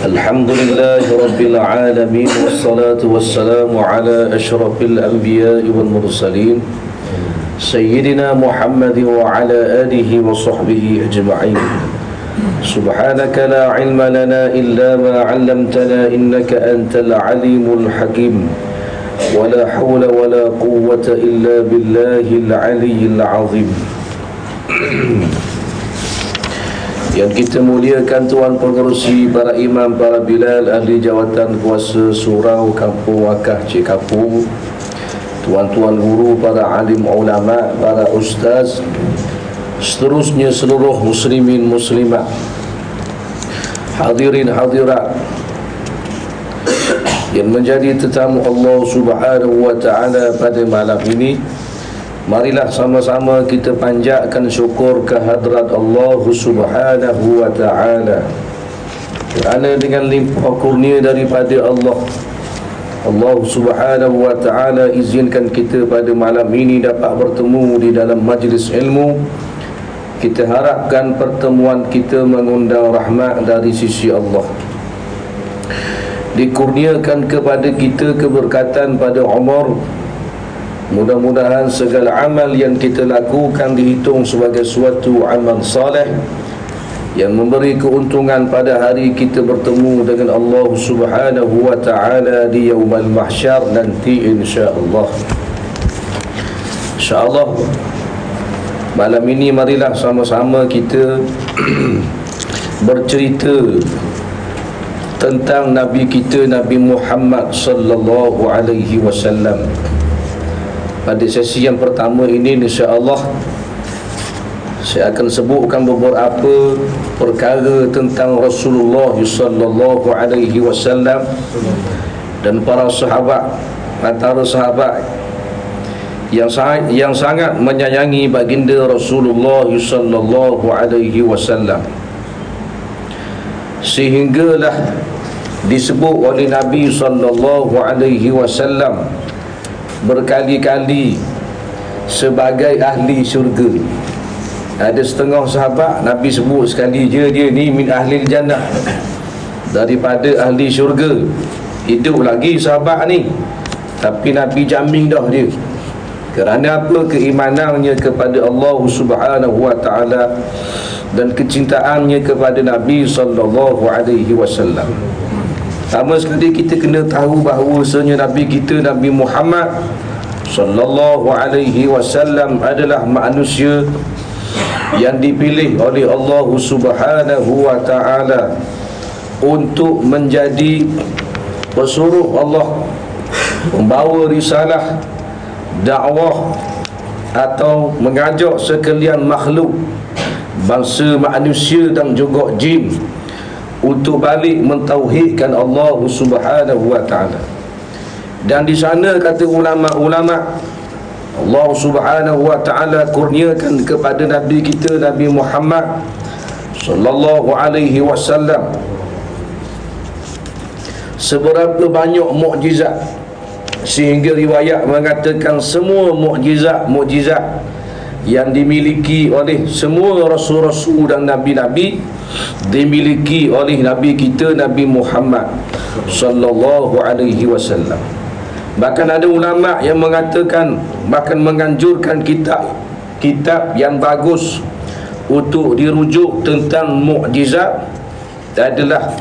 الحمد لله رب العالمين والصلاة والسلام على أشرف الأنبياء والمرسلين سيدنا محمد وعلى آله وصحبه أجمعين. سبحانك لا علم لنا إلا ما علمتنا إنك أنت العليم الحكيم ولا حول ولا قوة إلا بالله العلي العظيم. Yang kita muliakan Tuan Pengerusi, para imam, para bilal, ahli jawatan kuasa surau Kampung Wakaf Cikapu, tuan-tuan guru, para alim ulama, para ustaz, seterusnya seluruh muslimin muslimat, hadirin hadirat yang menjadi tetamu Allah Subhanahu wa ta'ala pada malam ini. Marilah sama-sama kita panjatkan syukur kehadrat Allah Subhanahu wa ta'ala, kerana dengan limpah kurnia daripada Allah Subhanahu wa ta'ala izinkan kita pada malam ini dapat bertemu di dalam majlis ilmu. Kita harapkan pertemuan kita mengundang rahmat dari sisi Allah, dikurniakan kepada kita keberkatan pada umur. Mudah-mudahan segala amal yang kita lakukan dihitung sebagai suatu amal saleh yang memberi keuntungan pada hari kita bertemu dengan Allah Subhanahu wa ta'ala di yaumul mahsyar nanti insya-Allah. Insya-Allah malam ini marilah sama-sama kita bercerita tentang Nabi kita, Nabi Muhammad sallallahu alaihi wasallam. Pada sesi yang pertama ini insya-Allah saya akan sebutkan beberapa perkara tentang Rasulullah sallallahu alaihi wasallam dan para sahabat, antara sahabat yang sangat menyayangi baginda Rasulullah sallallahu alaihi wasallam, sehinggalah disebut oleh Nabi sallallahu alaihi wasallam berkali-kali sebagai ahli syurga. Ada setengah sahabat Nabi sebut sekali je dia ni min ahli jannah, daripada ahli syurga. Hidup lagi sahabat ni, tapi Nabi jamin dah dia. Kerana apa? Keimanannya kepada Allah Subhanahu wa ta'ala dan kecintaannya kepada Nabi sallallahu alaihi wasallam. Pertama sekali kita kena tahu bahawasanya Nabi kita, Nabi Muhammad sallallahu alaihi wasallam adalah manusia yang dipilih oleh Allah Subhanahu wa ta'ala untuk menjadi pesuruh Allah, membawa risalah dakwah atau mengajak sekalian makhluk, bangsa manusia dan juga jin, untuk balik mentauhidkan Allah Subhanahu wa ta'ala. Dan di sana kata ulama-ulama, Allah Subhanahu wa ta'ala kurniakan kepada Nabi kita, Nabi Muhammad sallallahu alaihi wasallam seberapa banyak mukjizat, sehingga riwayat mengatakan semua mukjizat yang dimiliki oleh semua rasul-rasul dan nabi-nabi dimiliki oleh Nabi kita, Nabi Muhammad sallallahu alaihi wasallam. Bahkan ada ulama yang mengatakan, bahkan menganjurkan kitab yang bagus untuk dirujuk tentang mukjizat adalah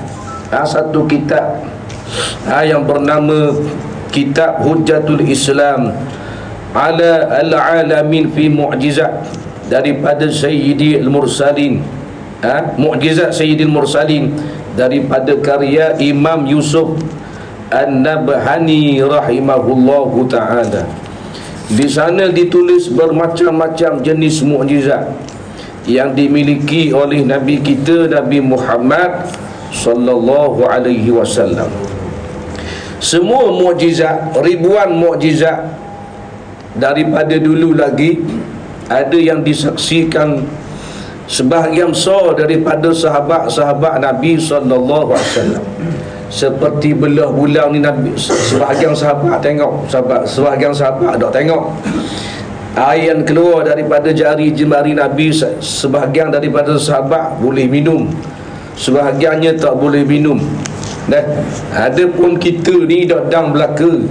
satu kitab yang bernama Kitab Hujjatul Islam ala al-alamin fi mu'jizat, daripada Sayyidil Mursalin, Mu'jizat Sayyidil Mursalin, daripada karya Imam Yusuf An-Nabhani rahimahullahu ta'ala. Di sana ditulis bermacam-macam jenis mukjizat yang dimiliki oleh Nabi kita, Nabi Muhammad sallallahu alaihi wasallam. Semua mukjizat, ribuan mukjizat daripada dulu lagi, ada yang disaksikan sebahagian besar daripada sahabat-sahabat Nabi sallallahu alaihi wasallam. Seperti belah bulan ni Nabi, sebahagian sahabat tengok, sebahagian sahabat tak tengok. Air yang keluar daripada jari jemari Nabi, sebahagian daripada sahabat boleh minum, sebahagiannya tak boleh minum. Dah, ada pun kita ni dadang belaka,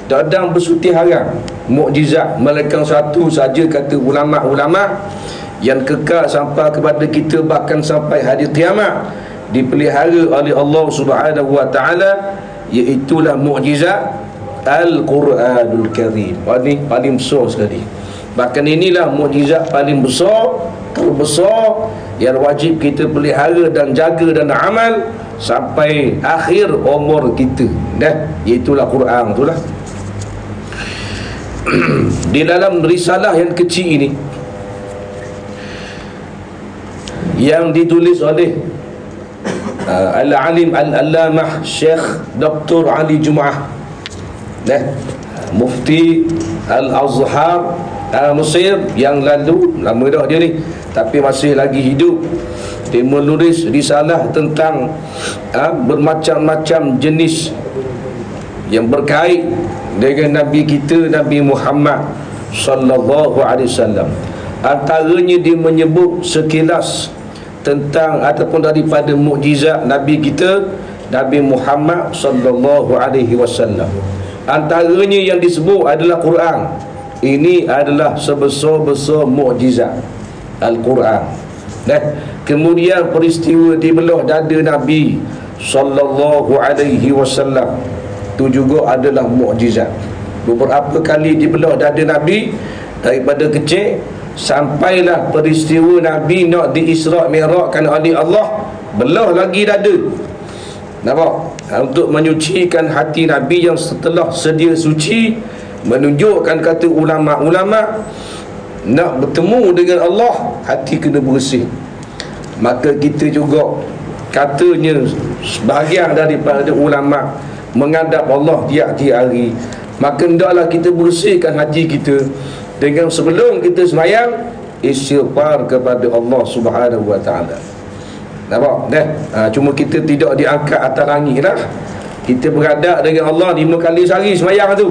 dadang bersuti haram, mukjizat melainkan satu saja kata ulama-ulama yang kekal sampai kepada kita bahkan sampai hari kiamat, dipelihara oleh Allah Subhanahu wa taala, iaitulah mukjizat Al-Quranul Karim. Ini paling besar sekali. Bahkan inilah mukjizat paling besar, terbesar yang wajib kita pelihara dan jaga dan amal sampai akhir umur kita. Dah, iaitulah Quran itulah. Di dalam risalah yang kecil ini yang ditulis oleh Al-Alim Al-Allamah Syekh Dr. Ali Jumaah, Mufti Al-Azhar Mesir yang lalu, lama dah dia ni tapi masih lagi hidup. Dia menulis risalah tentang bermacam-macam jenis yang berkait dengan Nabi kita, Nabi Muhammad sallallahu alaihi wasallam. Antaranya dia menyebut sekilas tentang ataupun daripada mukjizat Nabi kita, Nabi Muhammad sallallahu alaihi wasallam. Antaranya yang disebut adalah Quran. Ini adalah sebesar-besar mukjizat Al-Quran. Kemudian peristiwa di belah dada Nabi sallallahu alaihi wasallam itu juga adalah mukjizat. Beberapa kali di belah dada Nabi daripada kecil sampailah peristiwa Nabi nak di-Isra' Mi'rajkan oleh Allah, belah lagi dada. Nampak? Untuk menyucikan hati Nabi yang setelah sedia suci, menunjukkan kata ulama-ulama, nak bertemu dengan Allah hati kena bersih. Maka kita juga katanya sebahagian daripada ulama menghadap Allah tiap-tiap hari, maka hendaklah kita bersihkan hati kita dengan sebelum kita sembahyang istighfar kepada Allah Subhanahu wa taala. Nampak? Cuma kita tidak diangkat atas langit lah. Kita berhadap dengan Allah 5 kali sehari sembahyang tu.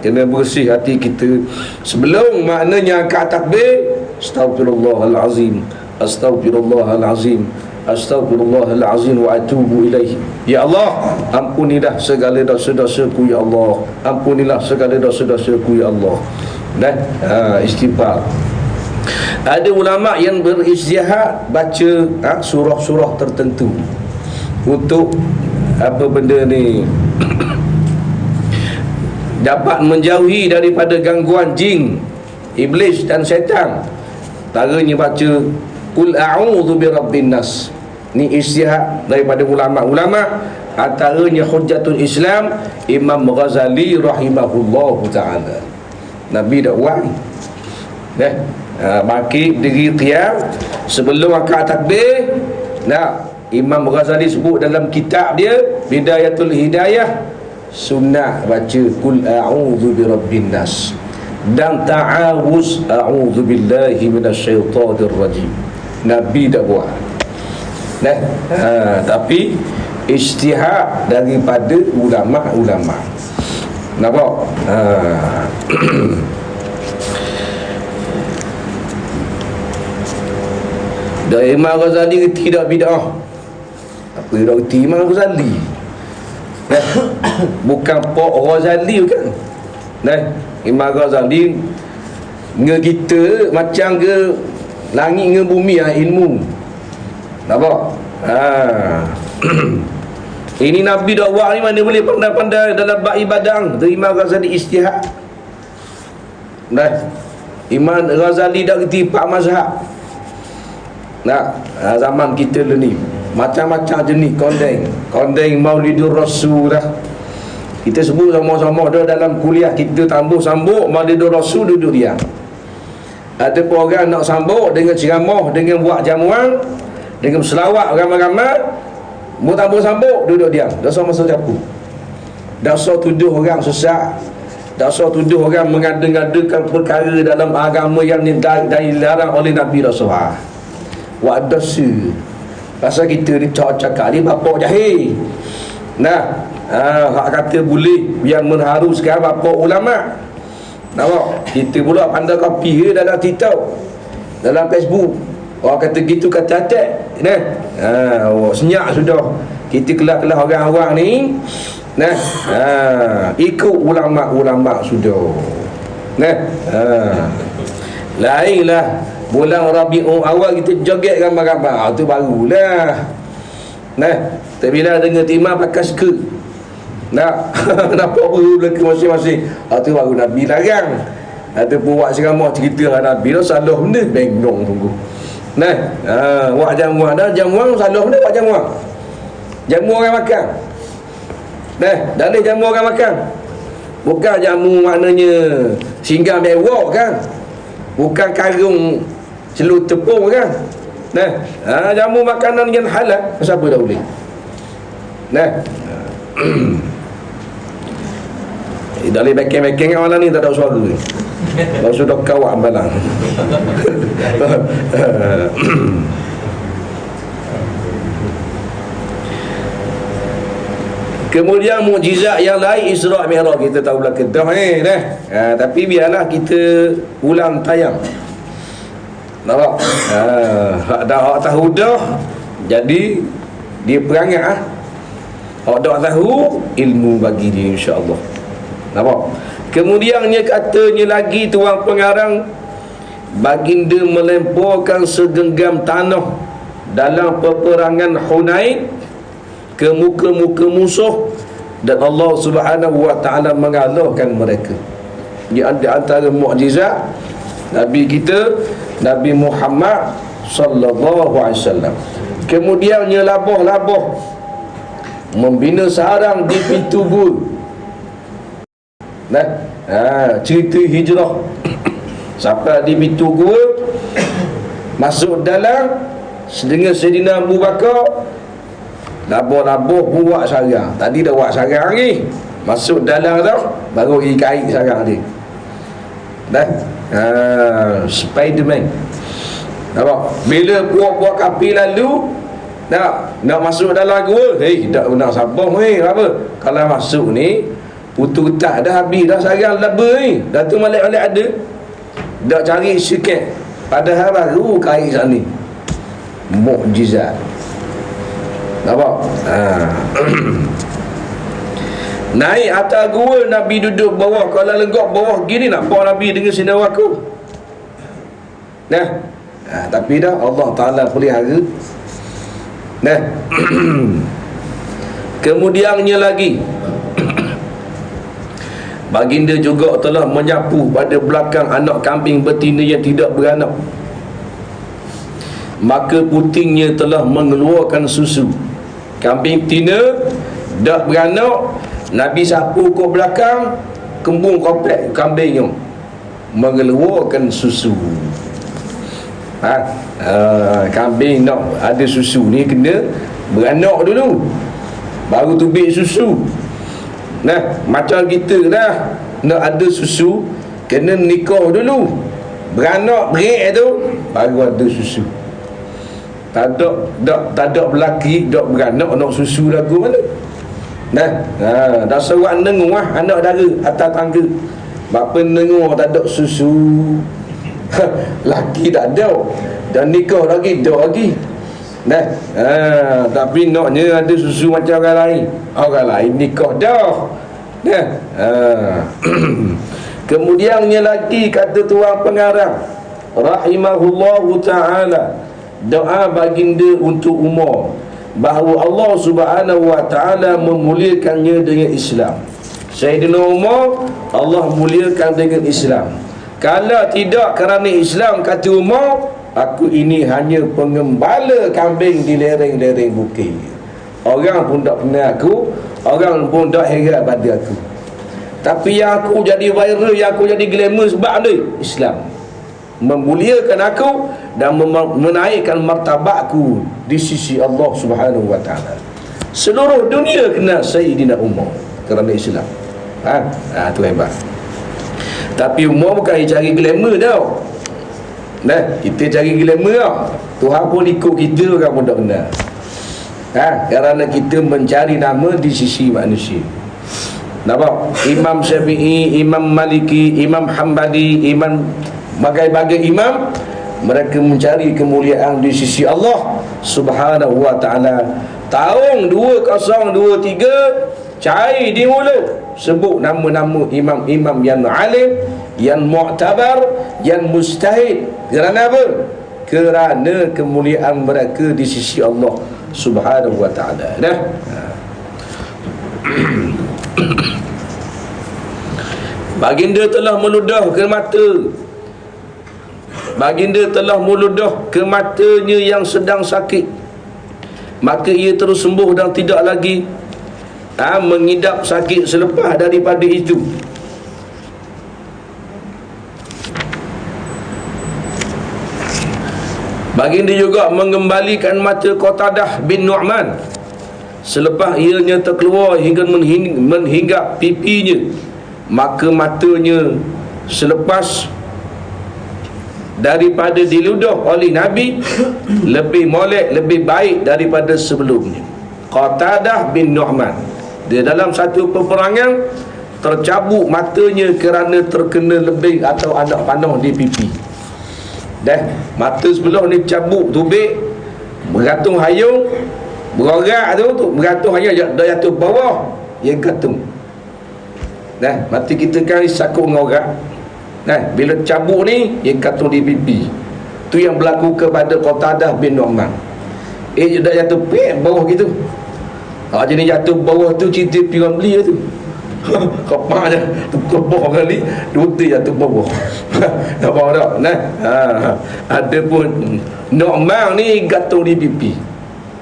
Kena bersih hati kita sebelum maknanya angkat takbir. Astaghfirullahalazim, astaghfirullahalazim, astaghfirullahalazim wa atubu ilaihi. Ya Allah, ampunilah segala dosa-dosaku ya Allah. Ampunilah segala dosa-dosaku ya Allah. Istighfar. Ada ulama yang beristihad baca surah-surah tertentu untuk apa benda ni dapat menjauhi daripada gangguan jin, iblis dan syaitan. Antaranya baca Qul a'udzu birabbin nas. Ni istihad daripada ulama-ulama. Antaranya Hujjatul Islam Imam Ghazali rahimahullahu ta'ala. Nabi dah buat baki diri qiyam sebelum angkat takbir. Imam Ghazali sebut dalam kitab dia Bidayatul Hidayah, sunnah baca Qul a'udzu birabbin nas dan ta'awuz a'udzu billahi minasyaitonir rajim. Nabi dah buat. Tapi ijtihad daripada ulama-ulama. Nampak? Dan Imam Ghazali tidak bid'ah. Apa dia reti Imam Ghazali? Bukan Pak Ghazali, bukan. Imam Ghazali nge kita macam ke langit nge bumi ilmu. Nampak? Ini Nabi dah buat ni, mana boleh pandai-pandai dalam bab ibadah. Imam Ghazali ijtihad. Imam Ghazali dah kerti 4 mazhab. Zaman kita dulu ni macam-macam jenis kondeng Maulidur Rasul dah. Kita sebut sama-sama dah dalam kuliah kita sambung Maulidur Rasul, duduk diam. Ada pun orang nak sambung dengan ceramah, dengan buat jamuan, dengan selawat ramai-ramai, mau sambung duduk diam. Dah sama-sama capu. Dah so tuduh orang sesat, dah so tuduh orang mengada-ngadakan perkara dalam agama yang dilarang oleh Nabi Rasulullah. Buat dosa. Pasal kita ni cakap ni bapak jahil. Hak kata boleh yang mengharuskan bapak ulama. Nampak? Kita pula pandai copy dalam TikTok, dalam Facebook. Orang kata gitu, kata atak. Senyap sudah. kita kelas-kelas orang-orang ni, nah, ikut ulama-ulama sudah. Nah, lainlah bulan Rabiul Awal kita joget gambar-gambar, tu barulah. Nah, tapi bila dengar timah pakai skirt, nak nampak baru belaka masing-masing, tu baru Nabi larang. Ataupun buat ceramah cerita Nabi dah salah benda, bengong tunggu. Nah, buat jamuan dah, jamuan salah benda, buat jamuan. Jamu orang makan. Nah, dalih jamu orang makan. Bukan jamu maknanya singgah mewah kan. Bukan karung celup tepung kan. Nah, jamu makanan yang halal, siapa dah boleh. Nah. Dalih beken-beken kat malam ni tak ada suara ni. Kalau sudah kawak balang. Kemudian mukjizat yang lain Isra' Mi'raj kita tahu lah kedah ni dah. Tapi biarlah kita ulang tayang. Nampak? Hak tahu dah, jadi dia perangai hak dah tahu ilmu bagi dia insya-Allah. Nampak? Kemudiannya katanya lagi tuan pengarang, baginda melemparkan segenggam tanah dalam peperangan Hunain ke muka-muka musuh, dan Allah Subhanahu wa taala mengalahkan mereka. Di antara mukjizat Nabi kita, Nabi Muhammad sallallahu alaihi wasallam. Kemudiannya labah-labah membina sarang di pintu gua. Nah, cerita hijrah sampai di pintu gua, masuk dalam dengan Sayyidina Abu Bakar. Labah-labah buat sarang. Tadi dah buat sarang lagi, masuk dalam dah baru pergi kait sarang dia. Dah Spiderman. Nampak? Bila buat-buat kapi lalu nak masuk dalam gua, tak nak sabar ni. Apa? Kalau masuk ni putu tak dah habis dah sarang laba ni. Dah tu malik-malik ada. Dah cari sikit. Padahal baru kait sana ni. Mukjizat. Nampak? Naik atas gua, Nabi duduk bawah. Kalau lenggok bawah gini, nampak Nabi dengan sinar aku. Nah, tapi dah Allah Ta'ala pelihara. Nah, kemudiannya lagi baginda juga telah menyapu pada belakang anak kambing betina yang tidak beranak, maka putingnya telah mengeluarkan susu. Kambing betina dah beranak, Nabi sapu ke belakang, kembung komplek kambingnya mengeluarkan susu. Kambing nak ada susu ni kena beranak dulu, baru tubik susu. Nah, macam kita dah nak ada susu, kena nikah dulu, beranak berik tu baru ada susu. Tak ada belaki, tak beranak nak susu lagu mana. Nah, dah seorang nengur anak dara atas tangga. Bapa nengur tak ada susu. Laki tak ada, dan nikah lagi tak lagi. Nah, tapi naknya ada susu macam orang lain. Orang lain nikah dah. Nah, kemudiannya lagi kata tuan pengarang rahimahullahu ta'ala, doa baginda untuk Umar bahawa Allah Subhanahu wa ta'ala memuliakannya dengan Islam. Sayyidina Umar Allah muliakan dengan Islam. Kalau tidak kerana Islam, kata Umar, aku ini hanya pengembala kambing di lereng-lereng bukit. Orang pun tak kenal aku, orang pun tak heran pada aku. Tapi yang aku jadi viral, yang aku jadi glamour sebab ni Islam memuliakan aku dan menaikkan martabatku di sisi Allah Subhanahu wa ta'ala. Seluruh dunia kenal Sayyidina Umar kerana Islam. Tu hebat. Tapi Umar bukan cari glamour tau. Nah, kita cari glamour tau. Tuhan pun ikut kita, orang pun tak kenal. Kerana kita mencari nama di sisi manusia. Nampak? Imam Syafi'i, Imam Maliki, Imam Hambali, Imam bagai-bagai imam, mereka mencari kemuliaan di sisi Allah Subhanahu wa ta'ala. Tahun 2023 cari di mulut, sebut nama-nama imam-imam yang alim, yang mu'tabar, yang mustahid. Kerana apa? Kerana kemuliaan mereka di sisi Allah Subhanahu wa ta'ala. Dah. Baginda telah meludah ke mata, baginda telah meludah ke matanya yang sedang sakit, maka ia terus sembuh dan tidak lagi mengidap sakit selepas daripada itu. Baginda juga mengembalikan mata Qatadah bin Nu'man selepas ianya terkeluar hingga menghinggap pipinya, maka matanya selepas daripada diludah oleh Nabi lebih molek, lebih baik daripada sebelumnya. Qatadah bin Nu'man, dia dalam satu peperangan tercabut matanya kerana terkena lebih atau anak panah di pipi. Dah, mata sebelah ni cabut tubik, bergantung hayung, berorak tu bergantung hayung dah jatuh bawah, dia gantung. Dah, mata kita kan sakut ngorak. Nah, bila cabut ni dia gantung di pipi. Tu yang berlaku kepada Qatadah bin Nu'man. Dah jatuh pek bawah gitu. Jadi jatuh bawah tu cerita piran beli tu. Kapak je tukar kali, duta jatuh bawah. Tak faham tak? Nah, ada pun Nu'man ni gantung di pipi.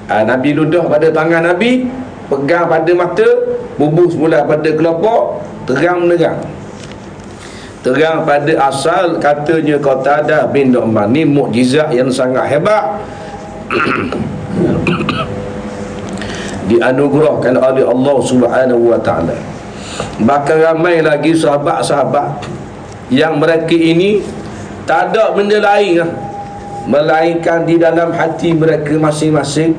Nabi ludah pada tangan Nabi, pegang pada mata, bubuh semula pada kelopak, terang menerang. Terang pada asal katanya Qatadah bin Nu'man ni mukjizat yang sangat hebat. Dianugerahkan oleh Allah Subhanahu wa ta'ala. Bahkan ramai lagi sahabat-sahabat yang mereka ini tak ada benda lain melainkan di dalam hati mereka masing-masing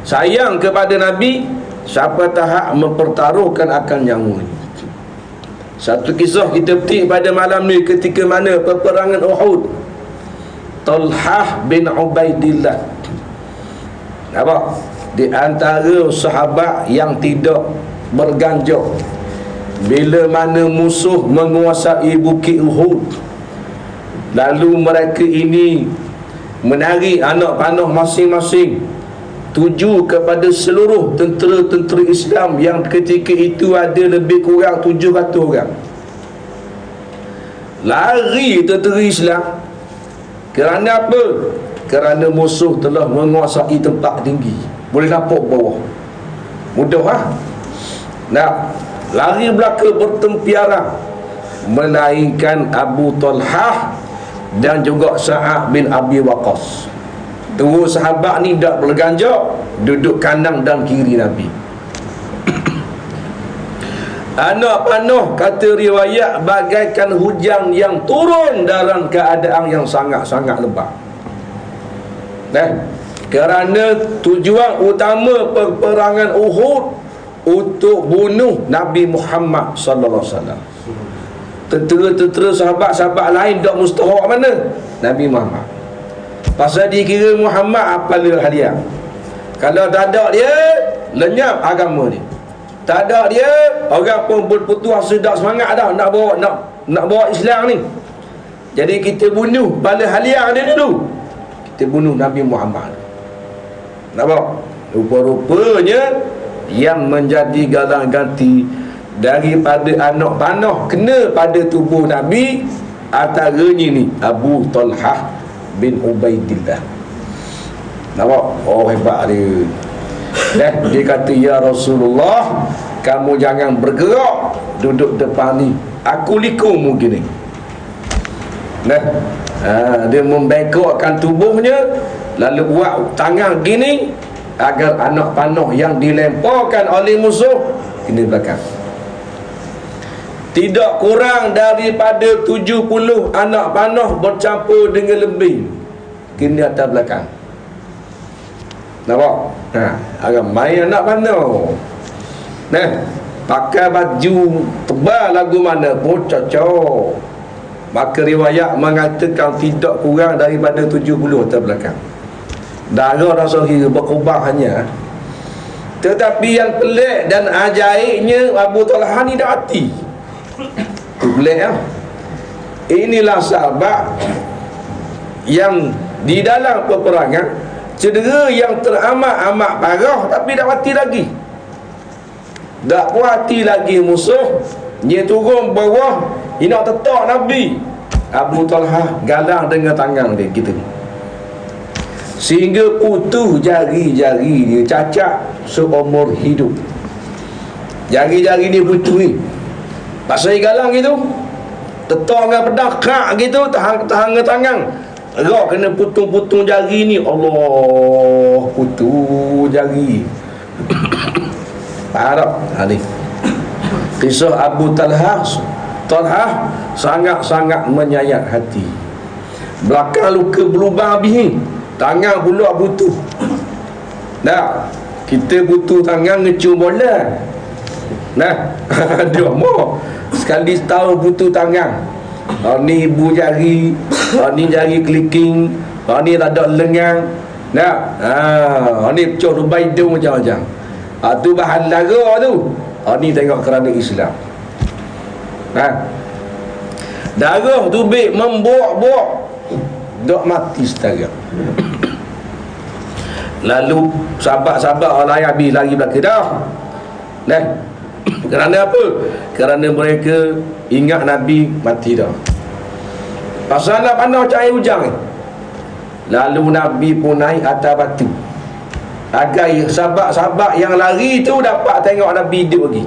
sayang kepada Nabi sampai tahap mempertaruhkan akan nyawa. Satu kisah kita petik pada malam ni ketika mana peperangan Uhud. Talhah bin Ubaidillah, apa? Di antara sahabat yang tidak berganjak bila mana musuh menguasai bukit Uhud, lalu mereka ini menarik anak panah masing-masing tuju kepada seluruh tentera-tentera Islam yang ketika itu ada lebih kurang 700 orang. Lari tentera Islam. Kerana apa? Kerana musuh telah menguasai tempat tinggi, boleh nampak bawah. Mudah Nah, lari belaka bertempiaran, melainkan Abu Talhah dan juga Sa'ad bin Abi Waqqas. Dua sahabat ni tak berganjak, duduk kanan dan kiri Nabi. Anak panah kata riwayat bagaikan hujan yang turun dalam keadaan yang sangat-sangat lebat. Kerana tujuan utama peperangan Uhud untuk bunuh Nabi Muhammad sallallahu alaihi wasallam. Tentera-tentera sahabat-sahabat lain tak mustahak mana? Nabi Muhammad. Pasal dikira Muhammad apa hadiah. Kalau tak ada dia, lenyap agama ni. Tak ada dia, orang pun berputus asa, dak semangat dah nak bawa Islam ni. Jadi kita bunuh bala haliah dia dulu. Kita bunuh Nabi Muhammad. Nampak? Rupa-rupanya yang menjadi galang ganti daripada anak panah kena pada tubuh Nabi, antaranya ni Abu Talhah bin Ubaidillah. Nampak? Oh, hebat dia. Dia kata, ya Rasulullah, kamu jangan bergerak, duduk depan ni, aku likum gini. Dia membengkokkan tubuhnya, lalu buat tangan gini agar anak panah yang dilemparkan oleh musuh kena belakang. Tidak kurang daripada 70 anak panah bercampur dengan lebih kena atas belakang. Nampak? Agak main anak panah. Pakai baju tebal lagu mana pun cocok. maka riwayat mengatakan tidak kurang daripada 70 tahun belakang. Darah dan sahih berkorban hanya. Tetapi yang pelik dan ajaibnya, Abu Talha ni dah mati. Itu pelik ya. Inilah sahabat yang di dalam peperangan cedera yang teramat-amat parah, tapi dah mati lagi. Tak puati lagi musuh, dia turun bawah, dia nak tetak Nabi. Abu Talha galang dengan tangan dia kita ni, sehingga putus jari-jari dia, cacat seumur hidup. Jari-jari dia putus ni. Pasal galang gitu, tetak dengan pedang krak gitu, tahan dengan tangan. Rok kena putung-putung jari ni. Allah, putus jari. Harap ni kisah Abu Talha sangat-sangat menyayat hati. Belakang luka berlubang habis ni, tangan pula butuh. Nah, kita butuh tangan ngecium bola. Nah, ada mau sekali setahun butuh tangan. Ni ibu jari, ni jari clicking, ni tak ada lengan. Nah, ni pecah lubang hidung macam-macam. Tu bahan lara tu. Ni tengok kerana Islam. Darah tubik membuak-buak, dok mati setara. Lalu sahabat-sahabat orang lain habis lari belakang dah. Kerana apa? Kerana mereka ingat Nabi mati dah. Pasal nak pandang macam air hujan ni. Lalu Nabi pun naik atas batu, agar sahabat-sahabat yang lari tu dapat tengok Nabi hidup lagi.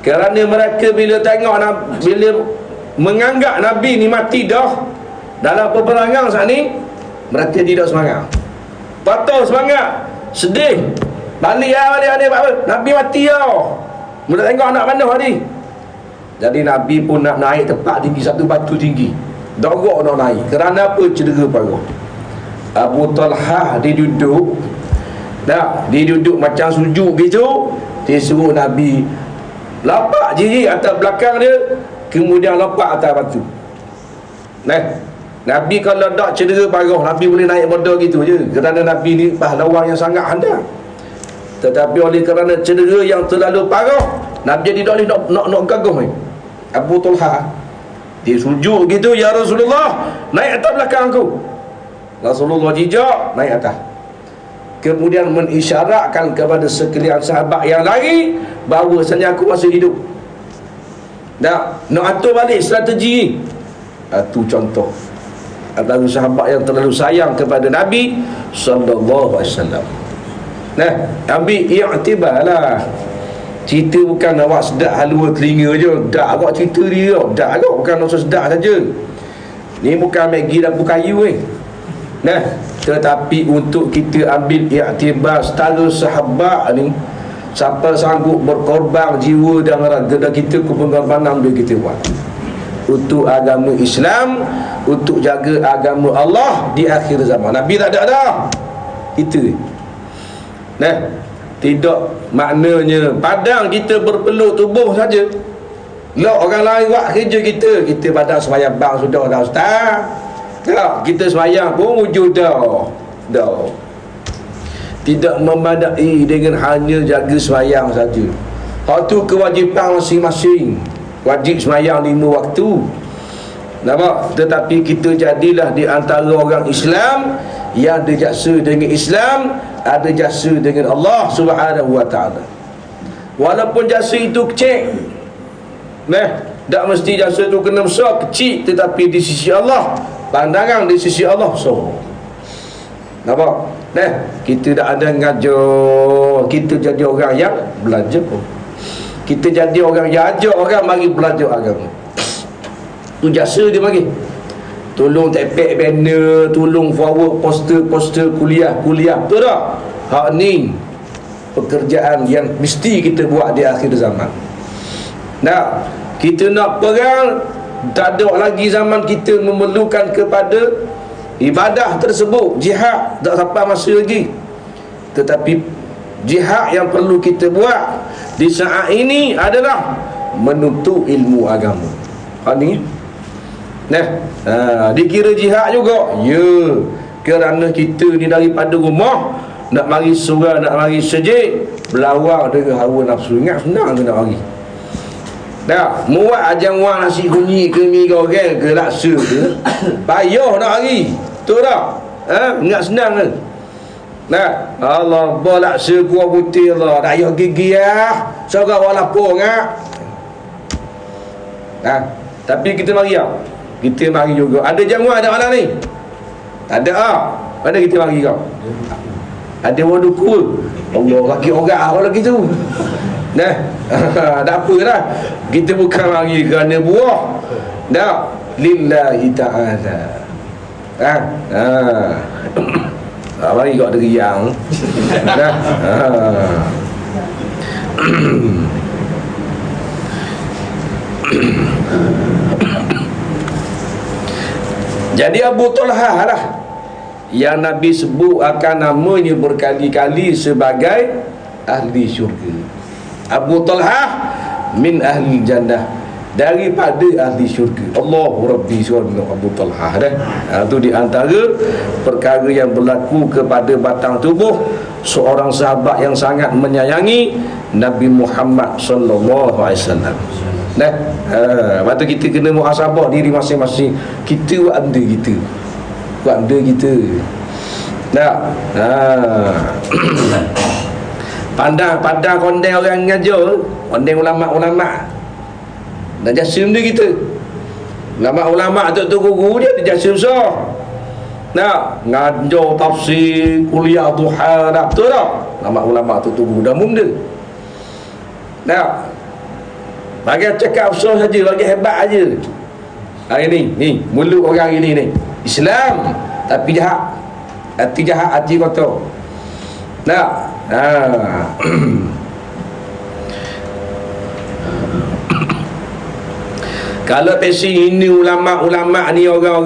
Kerana mereka bila tengok Nabi, bila menganggap Nabi ni mati dah dalam peperangan saat ni, mereka tidak semangat. Patut semangat, sedih. Balik Nabi mati dah. Mereka tengok anak mana tadi. Jadi Nabi pun nak naik tempat tinggi, satu batu tinggi. Dorok nak naik. Kerana apa? Cedera parah. Abu Talha dia duduk, dia duduk macam sujud gitu. Dia suruh Nabi lapak jiri atas belakang dia, kemudian lapak atas batu. Nabi kalau tak cedera parah, Nabi boleh naik bodoh gitu je. Kerana Nabi ni pahlawan yang sangat handal. Tetapi oleh kerana cedera yang terlalu parah, Nabi jadi tak boleh nak gagah ni. Abu Talha dia sujud gitu, ya Rasulullah, naik atas belakang aku. Rasulullah jijak naik atas, kemudian mengisyaratkan kepada sekalian sahabat yang lari bahawasanya aku masih hidup. Nak atur balik strategi. Itu contoh antara sahabat yang terlalu sayang kepada Nabi sallallahu alaihi wasallam. Ambil i'tibarlah. Cerita bukan awak sedap halua telinga je. Tak, awak cerita dia. Tak, awak bukan rasa sedap saja. Ni bukan Maggi dapur kayu tetapi untuk kita ambil i'tibar setara sahabat ni, siapa sanggup berkorban jiwa dan raga dan kita ke pengorbanan dia kita buat untuk agama Islam, untuk jaga agama Allah di akhir zaman. Nabi tak ada dah. Kita tidak maknanya padang kita berpeluh tubuh saja. Orang lain buat kerja kita padang sembahyang bang sudah dah ustaz. Kita sembahyang pun wujud dah. Tidak memadai dengan hanya jaga sembahyang saja. Hak tu kewajipan masing-masing. Wajib sembahyang 5 waktu. Nampak? Tetapi kita jadilah di antara orang Islam yang ada jasa dengan Islam, ada jasa dengan Allah Subhanahu wa ta'ala. Walaupun jasa itu kecil, tak mesti jasa itu kena besar, kecil, tetapi di sisi Allah, pandangan di sisi Allah so. Nampak? Kita tak ada ngajar, kita jadi orang yang belajar. Kita jadi orang yang ajar orang mari belajar agama. Tu jasa dia bagi. Tolong tepek banner, tolong forward poster kuliah. Betul tak? Hak ni pekerjaan yang mesti kita buat di akhir zaman. Kita nak perang, tak ada lagi zaman kita memerlukan kepada ibadah tersebut, jihad, tak sampai masa lagi. Tetapi jihad yang perlu kita buat di saat ini adalah menuntut ilmu agama. Hak ni Nah, dikira jihad juga. Ya, kerana kita ni daripada rumah nak mari surau, nak mari masjid, berlawak dengan hawa nafsu. Ingat senang ke nak mari? Tak, muat ajang wang nasi kunyit ke mi goreng ke laksa ke, payah nak mari. Betul tak? Ingat senang ke? Nah, Allah laksa kuah putih Allah, tak payah gigi lah. Seorang walaupun tapi kita mari tak? Kita mari juga. Ada jamuan ada mana ni? Tak ada ah. Mana kita mari kau? Ada orang dukul. Allah kaki orang kalau gitu. Nah, tak apa dah. Kita bukan mari kerana buah. Tak, lillahi ta'ala. Mari kau ada riang. Nah. Jadi Abu Talha lah yang Nabi sebut akan namanya berkali-kali sebagai ahli syurga. Abu Talha min ahli jannah, daripada ahli syurga. Allahu Rabbi suara Abu Talha dah. Itu di antara perkara yang berlaku kepada batang tubuh seorang sahabat yang sangat menyayangi Nabi Muhammad sallallahu alaihi wasallam. Lepas tu kita kena muhasabah diri masing-masing. Kita buat anda kita. Buat anda kita. Tak? Pandang kondeng orang ngajar, kondeng ulama'-ulama'. Dan jasim dia kita. Ulama'-ulama' tu guru dia jasim besar. Nak ngajar tafsir, kuliah duha, dah betul tak? Ulama' tu guru dah mum dia. Tak? Bagi cakap besar saja, bagi hebat aja. Hari ni mulut orang hari ni Islam tapi jahat. Hati jahat, hati kotor. Tak? Kalau pesi ini ulama' ni orang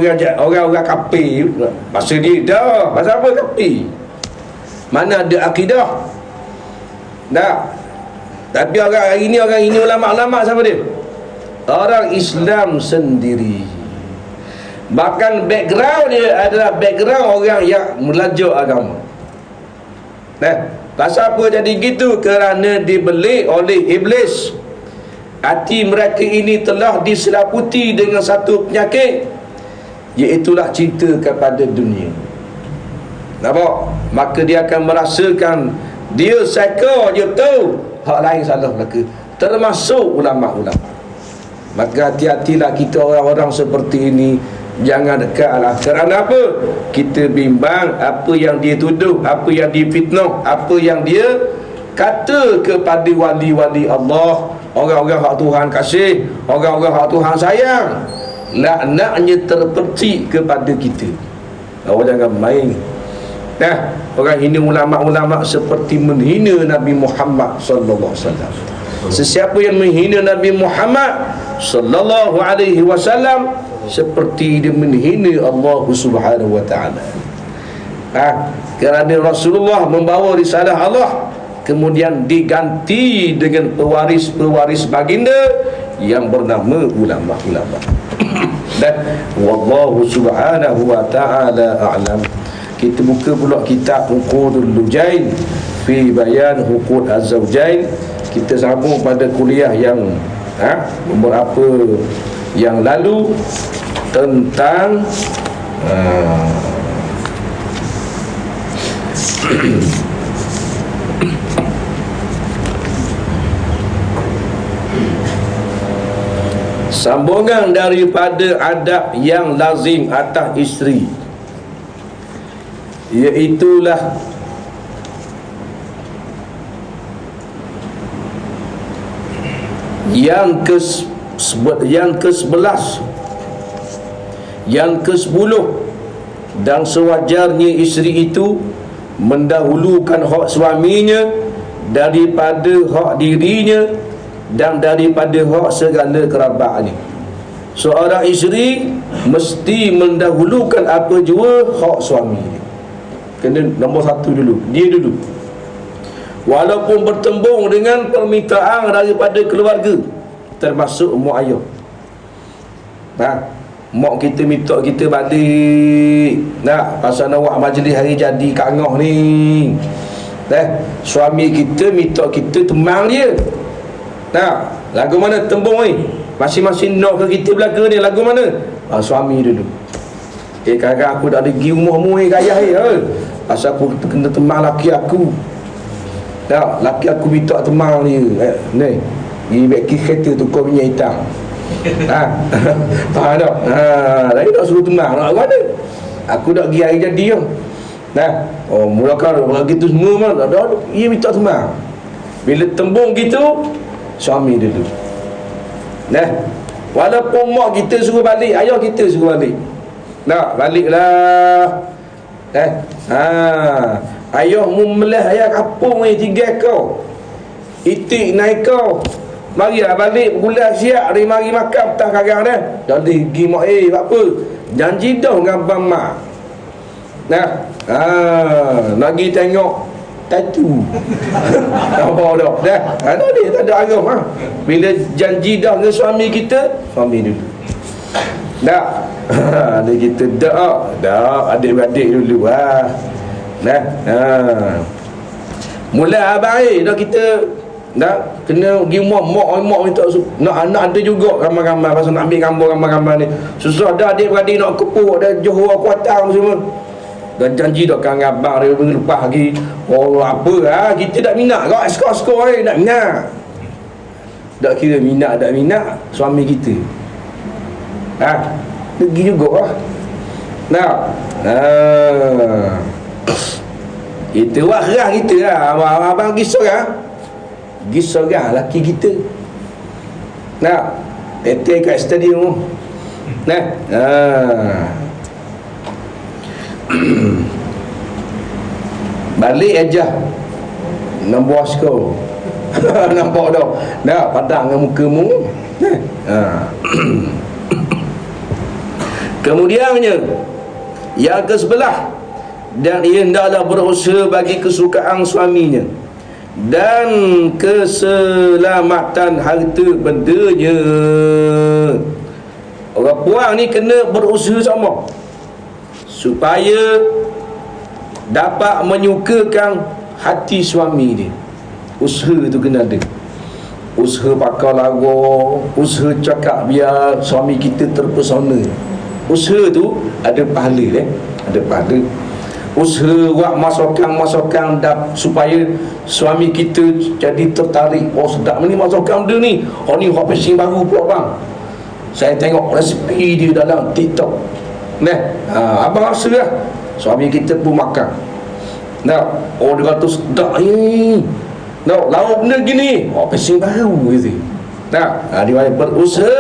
kafir, pasal dia dah. Pasal apa kafir? Mana ada akidah? Tak? Tapi orang ini ulama' siapa dia? Orang Islam sendiri. Bahkan background dia adalah background orang yang belajar agama. Pasal apa jadi gitu? Kerana dibeli oleh iblis. Hati mereka ini telah diselaputi dengan satu penyakit, iaitulah cinta kepada dunia. Nampak? Maka dia akan merasakan dia psycho, dia tahu hak lain salah belaka, termasuk ulama'-ulama'. Maka hati-hatilah kita orang-orang seperti ini. Jangan dekatlah. Kerana apa? Kita bimbang apa yang dia tuduh, apa yang dia fitnah, apa yang dia kata kepada wali-wali Allah, orang-orang hak Tuhan kasih, orang-orang hak Tuhan sayang. Laknatnya terpercik kepada kita. Awak jangan main. Orang hina ulama'-ulama' seperti menghina Nabi Muhammad sallallahu alaihi wasallam. Sesiapa yang menghina Nabi Muhammad sallallahu alaihi wasallam seperti dia menghina Allah Subhanahu wa taala. Kerana Rasulullah membawa risalah Allah, kemudian diganti dengan pewaris-pewaris baginda yang bernama ulama'-ulama'. Dan wallahu subhanahu wa ta'ala a'lam. Kita buka pula kitab Uqudul Lujain fi bayan huquq az-zawjain. Kita sambung pada kuliah yang nombor apa yang lalu tentang sambungan daripada adab yang lazim atas isteri, iaitulah yang ke-11, yang ke-10, dan sewajarnya isteri itu mendahulukan hak suaminya daripada hak dirinya dan daripada hak segala kerabatnya. Seorang isteri mesti mendahulukan apa jua hak suaminya. Kena nombor satu dulu, dia dulu. Walaupun bertembung dengan permintaan daripada keluarga, termasuk mak ayah. mak kita minta kita balik. Nak pasal nak buat majlis hari jadi kat Angah ni. Suami kita minta kita temang dia. Nah, lagu mana tembung ni? Masing-masing nak ke kita belaka ni lagu mana? Suami dulu. Kakak aku tak ada pergi rumahmu gaya pasal aku kena temang laki aku. Tak, laki aku minta temang dia. Ni, pergi beki kereta tukar minyak hitam. Faham tak? Lagi nak suruh temang nak mana? Aku tak pergi hari jadi je. Mulakan begitu semua ia minta temang. Bila tembung gitu, suami dulu. Walaupun mak kita suruh balik, ayah kita suruh balik. Nak baliklah. Ayah memelah ayah kapung ni 3 kau. Itik naik kau. Marilah balik bulan siap hari mari makan petang karang dah. Dah pergi mak apa? Janji dah dengan abang mak. Nak pergi tengok tatu. Nampak dah. Ada dia tak ada agama. Bila janji dah dengan suami kita, suami dulu. Tak. Ada kita dah adik-adik dulu Mula abang dah kita kena pergi mak minta nak anak ada juga gambar-gambar pasal nak ambil gambar-gambar ni. Susah dah adik-beradik nak kepuk dah Johor Kuatang semua. Dan janji dah kan abang dia lepas lagi. Kita tak minat kau skor tak minat. Tak kira minat tak minat suami kita. Pergi juga lah. Itu wakrah kita lah. Abang pergi seorang laki kita. Petai kat stadium. Balik aja nombor skor. Nampak dah padang dengan mukamu. Kemudiannya yang ke sebelah, dan ia hendaklah berusaha bagi kesukaan suaminya dan keselamatan harta bendanya. Orang puang ni kena berusaha sama supaya dapat menyukakan hati suami dia. Usaha tu kena ada. Usaha pakai lagu, usaha cakap biar suami kita terpesona. Usaha tu ada pahala ada pahala. Usaha buat masakan supaya suami kita jadi tertarik. Sedap ni masakan dia ni. Ni hot passion baru pula bang. Saya tengok resipi dia dalam TikTok. Abang rasa lah suami kita pun makan. Dia kata sedap ni. Lauk benda gini. Passion baru gitu. Dia berusaha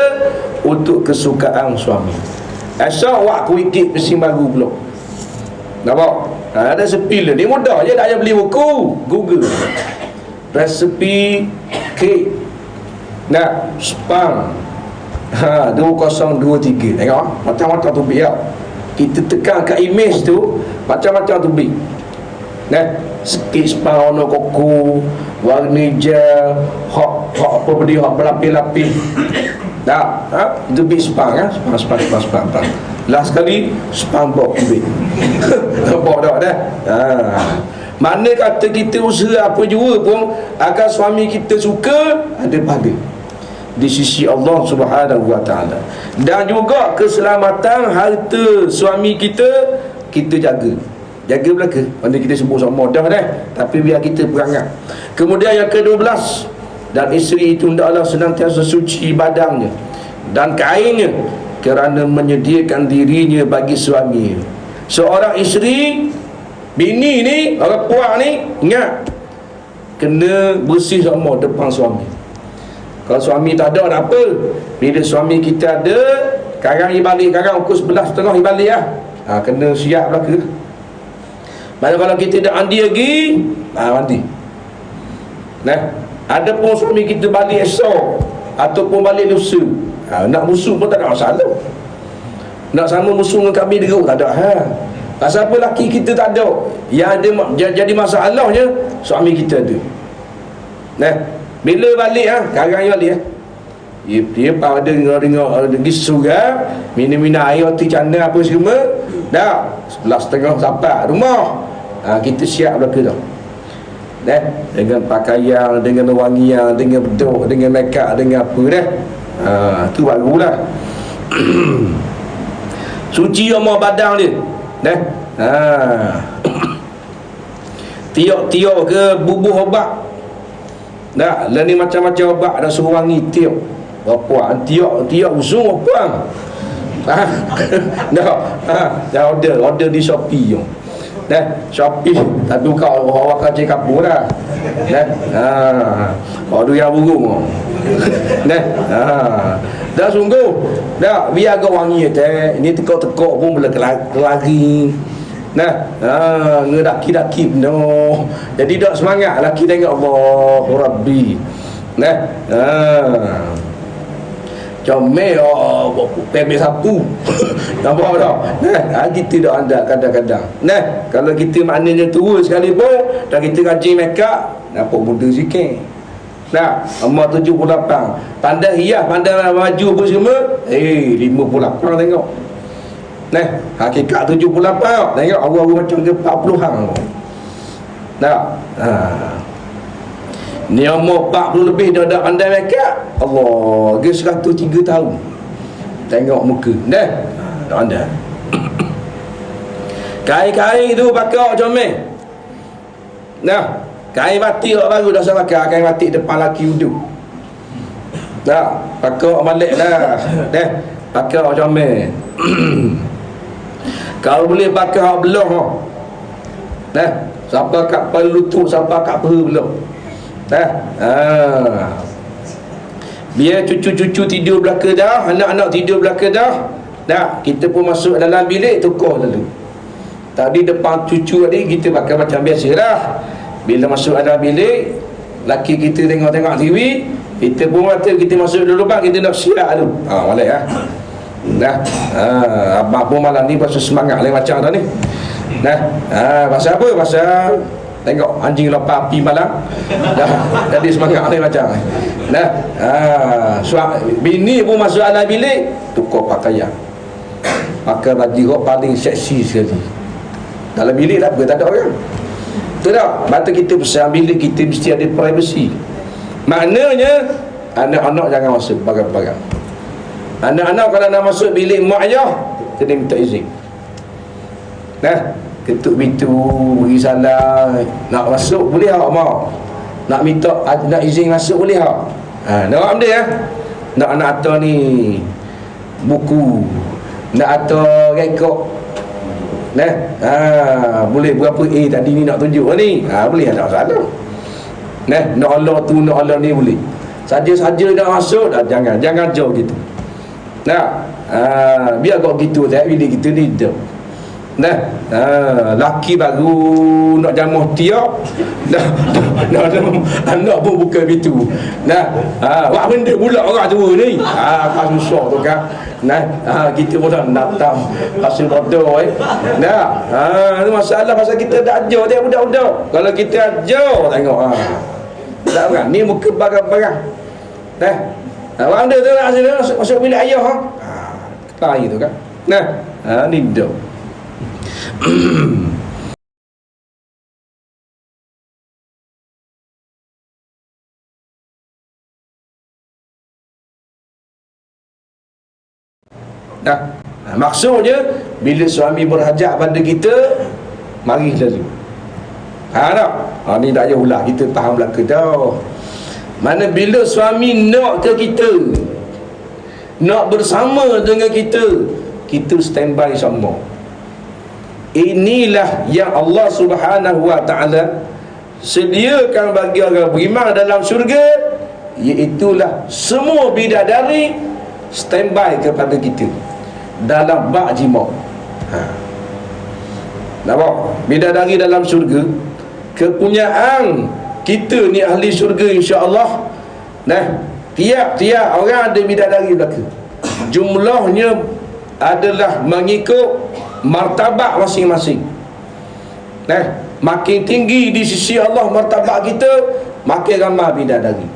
untuk kesukaan suami. Asal awak kuikit passion baru pula. Nampak? Ada sepi lah. Dia mudah je, tak payah beli buku. Google resepi kek spam 2023. Tengok macam-macam tubik ya. Kita tekan kat image tu, macam-macam tubik. Sikit spam warna koko, warna gel, hot apa benda, hot berlapis-lapis. Tubik spam spam. Last sekali spam box tubik. Nampak tak dah? Mana kata kita usaha apa jua pun agar suami kita suka, ada pahala di sisi Allah Subhanahu wa taala. Dan juga keselamatan harta suami kita jaga belaka. Mana kita sebut sama dah tapi biar kita perangat. Kemudian yang ke-12, dan isteri itu hendaklah senantiasa suci badannya dan kainnya kerana menyediakan dirinya bagi suami. Seorang isteri, bini ni, orang puak ni, ingat kena bersih sama depan suami. Kalau suami tak ada apa. Bila suami kita ada, karang balik, karang ukur 11.5 balik lah. Kena siap belaka. Mana kalau kita dah mandi lagi, mandi. Ada pun suami kita balik esok ataupun balik lusa, nak musuh pun tak ada masalah. Nak sama musuh dengan kami deruk tak ada. Pasal apa laki kita tak ada. Yang ada jadi masalahnya suami kita ada. Bila balik karang balik Dia pada dengar di surga mina air roti cana apa semua dah 11.30 sampai rumah. Kita siap belaka tu. Dengan pakaian, dengan wangian, dengan beduk, dengan make up, dengan apa dah. Tu barulah. Suci rumah badan dia. Tiok-tiok ke bubuh obat. Lah ni macam-macam obat dah suruh wangi tiok. Puan tiok usung puan. Dah order di Shopee tu. Shopee tapi bukan orang kerja kapur lah. Order yang burung. Dah sungguh. Dah biar agak wangi teh. Ini tekok-tekok pun boleh lari. Ngedaki-daki no. Jadi dak semangat laki tengok Allah Rabbi. Comel pebek sapu. Nampak tak? Kita dah ada kadang-kadang. Kalau kita maknanya tua sekali pun dan kita rajin make up, nampak muda sikit. Umur 78. Pandai hias, pandai baju pun semua. 58 tengok. Hakikat 78. Tengok awal-awal macam ke 40-an. Ni umur 40 lebih dah tak pandai make up. Allah, dia 103 tahun. Tengok muka. Tak ada. Kain-kain tu pakai comel. Kain batik baru dah saya pakai. Kain batik depan laki uduk. Pakai balik dah. Pakai comel. Kalau boleh pakai hak belah. Siapa kat kepala lutut, siapa kat peha belah. Biar cucu-cucu tidur belaka dah, anak-anak tidur belaka dah. Kita pun masuk dalam bilik tukar dulu. Tadi depan cucu tadi kita pakai macam biasa dah. Bila masuk dalam bilik, laki kita tengok-tengok TV, kita pun kata kita masuk dulu bang, kita nak siap dulu. Balik abang pun malam ni pasal semangat lain macam dah ni. Pasal apa? Pasal tengok anjing lepas api malam. Jadi semangat lain macam. Bini pun masuk dalam bilik tukar pakaian. Pakai baju rok paling seksi sekali. Dalam bilik tak apa, tak ada orang. Betul tak? Batu kita besar bilik kita mesti ada privacy. Maknanya anak-anak jangan masuk barang-barang. Anak-anak kalau nak masuk bilik mak ayah, kena minta izin. Ketuk pintu, beri salam. Nak masuk boleh tak mak? Nak minta, nak izin masuk boleh tak? Nak dia nak hantar ni buku, nak hantar rekod. Boleh berapa tadi ni nak tunjuk ni. Boleh tak salah. Nak Allah tu, nak Allah ni boleh. Saja-saja nak masuk dah, jangan jauh gitu. Biar kau gitu tak bila kita ni dah. Laki baru nak jamuh tiap anak pun buka pintu. Buat benda pula orang tua ni. Pas susah tu kan. Kita pun dah datang pasal bodoh tu masalah pasal kita dah ajar dia budak-budak. Kalau kita ajar tengok tak kan ni muka barang-barang. Orang dia tu nak masuk bilik ayah kelahi tu kan. Ni dah. Maksudnya bila suami berhajat pada kita, mari lalu. Ni tak payah ulah, kita faham belaka dah. Mana bila suami nak ke kita, nak bersama dengan kita, kita standby sama. Inilah yang Allah Subhanahu wa ta'ala sediakan bagi orang beriman dalam syurga, iaitulah semua bidadari standby kepada kita dalam bak jima. Nampak? Bidadari dalam syurga, kepunyaan kita ni ahli syurga insya-Allah. Tiap-tiap orang ada bidadari belaka. Jumlahnya adalah mengikut martabat masing-masing. Makin tinggi di sisi Allah martabat kita, makin ramai bidadari.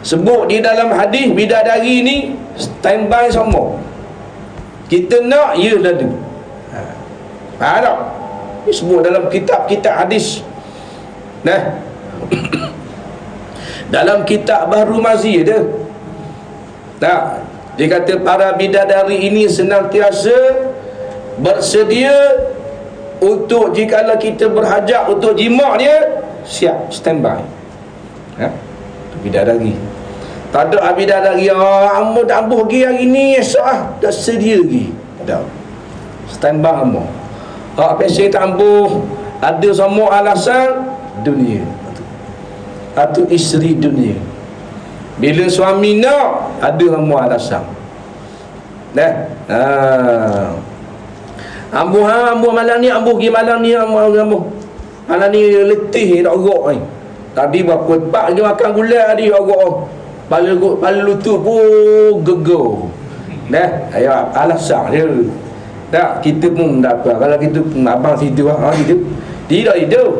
Sebut di dalam hadis bidadari ni standby semua. Kita nak, ya ada. Faham tak? Ini sebut dalam kitab-kitab hadis. Nah. Dalam kitab Bahru Mazi ada. Tak. Dia kata para bidadari ini senantiasa bersedia untuk jikalau kita berhajat untuk jima' dia, siap standby. Bidadari. Tak ada bidadari ambo tak ambo pergi hari ni, esok dah sedia lagi. Tak ada. Standby ambo. Pasal tak ambo ada semua alasan dunia. Atau isteri dunia. Bila suami nak, ada semua alasan. Ambo malam ni, ambo pergi malam ni, ambo malam ni letih nak rok ni. Tadi berapa pak je makan gula tadi rok. Pala lutut pun gegar. Ayo alasan dia. Tak, kita pun tak apa. Kalau kita abang situ gitu. Tidak hidup.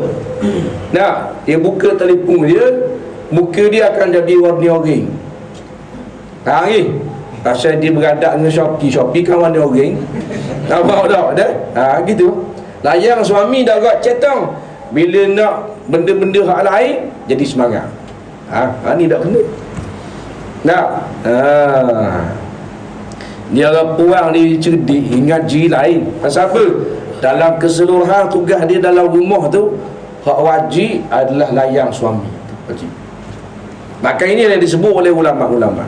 Dia buka telefon dia, muka dia akan jadi warna orang. Ni pasal dia beradak dengan Shopee kan warna orang. Nampak tak? Gitu. Layang suami dah agak cetang. Bila nak benda-benda hak lain, jadi semangat. Ni tak kena. Dia orang puang dia cerdik, ingat diri lain. Pasal apa? Dalam keseluruhan tugas dia dalam rumah tu, hak wajib adalah layang suami. Wajib. Maka ini yang disebut oleh ulama-ulama.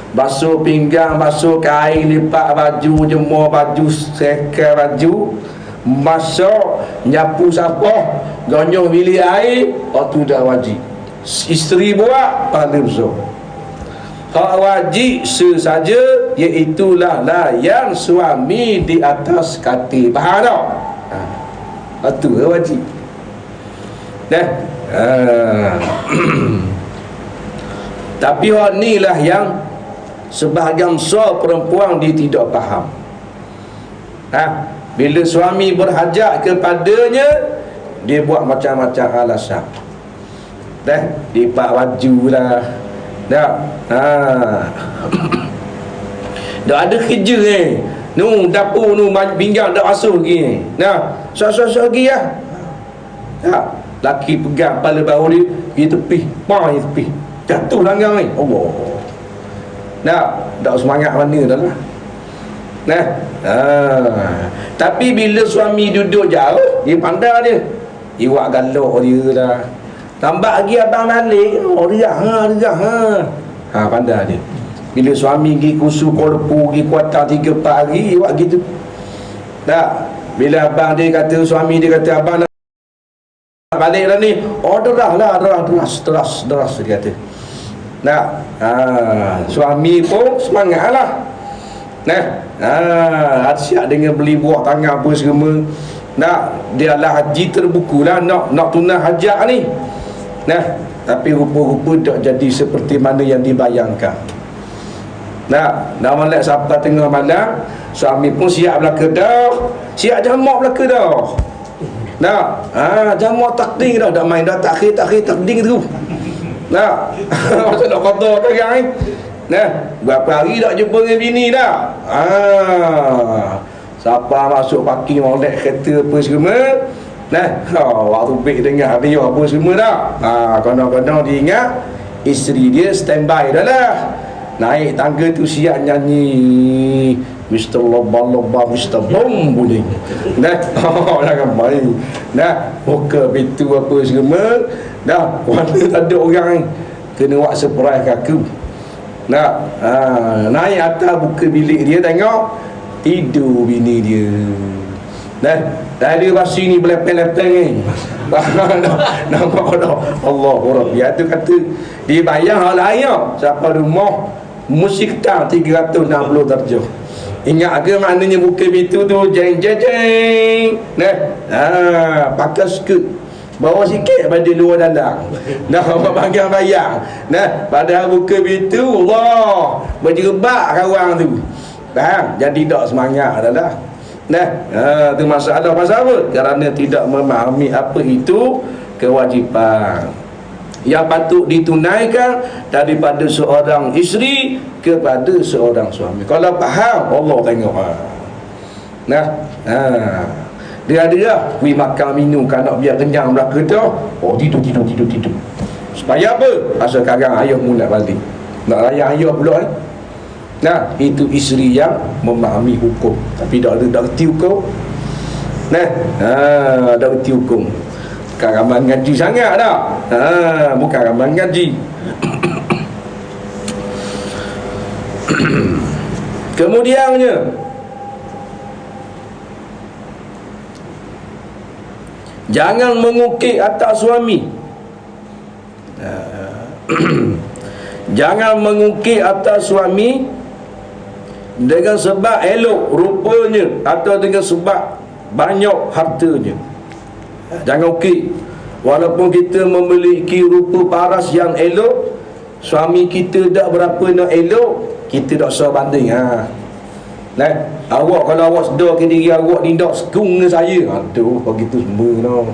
Basuh pinggang, basuh kain, lipat baju, jemur baju, sekel baju, masak, nyapu sampah, gonyong bilik air, itu dah wajib. Isteri buat, pahala besar. Hak wajib sesaja, iaitulah layan suami di atas katil. Faham tak? Itu wajib. Tapi hak ni lah yang sebahagian besar perempuan dia tidak faham. Bila suami berhajat kepadanya, dia buat macam-macam alasan. Lipat baju lah. Dah ada kerja ni. Dapur pinggang dah basuh lagi. Suas-suas lagi lah. Laki pegang kepala bau dia, pergi tepi. Pergi tepi. Jatuh langgang ni. Allah. Tak semangat mana dah lah. Tapi bila suami duduk jauh, dia pandang dia. Iwak galak dia lah. Tambah lagi abang balik, pandai dia. Bila suami pergi kusu korpu, pergi kuatang 3-4 hari, buat gitu. Tak. Bila abang dia kata, suami dia kata, abang nak balik dah ni. Deras dia kata. Suami pun semangat lah. Siap dengan beli buah tangan apa semua. Dia lah haji terbuku lah, nak tunai hajat ni. Tapi rupa-rupa tak jadi seperti mana yang dibayangkan. Dah malam sampai tengah malam, suami pun siap belaka dah. Siap jamak belaka dah. Jamak takdir dah main dah takhir takdir tu. Macam nak qada kan ni. Berapa hari tak jumpa dengan bini dah. Siapa masuk parking molek kereta apa semua. Waktu baik dengar dia apa semua dah. Kadang-kadang dia ingat isteri dia standby dah lah. Naik tangga tu siap nyanyi Mr. Lobba Mr. Bom bunyi. Jangan main. Buka pintu apa semua. Mana tak ada orang ni. Kena buat surprise ke aku. Naik atas buka bilik dia, tengok tidur bini dia. Dah dia basi ni belepeng-lepeng ni. Nampak tak? Allahu Rabbi. Itu kata dia bayar hal lain. Siapa rumah mesti ketang 360 darjah. Ingat ke maknanya buka pintu tu jeng. Pakai skirt bawa sikit pada luar dalam. Bagian bayar. Padahal buka pintu Allah berjerebak kawan tu. Faham? Jadi tak semangat dah. Itu masalah pasal apa? Kerana tidak memahami apa itu kewajipan. yang patut ditunaikan daripada seorang isteri kepada seorang suami. Kalau faham, Allah tengok. Nah, dia ada lah pergi makan minum nak biar kenyang belaka tu. Oh, tidur. Supaya apa? Pasal sekarang ayah mula balik nak layan ayah pula ni. Nah, itu isteri yang memahami hukum tapi dah reti hukum. Nah, dah reti hukum. Bukan ramai ngaji sangat dah. Bukan ramai ngaji. Kemudiannya, jangan mengukir atas suami. Jangan mengukir atas suami dengan sebab elok rupanya atau dengan sebab banyak hartanya. Jangan ukir. Walaupun kita memiliki rupa paras yang elok, suami kita tak berapa nak elok, kita tak usah banding. Nah, awak kalau awak sedar ke diri awak ni tak sekung dengan saya, aduh begitu semua no.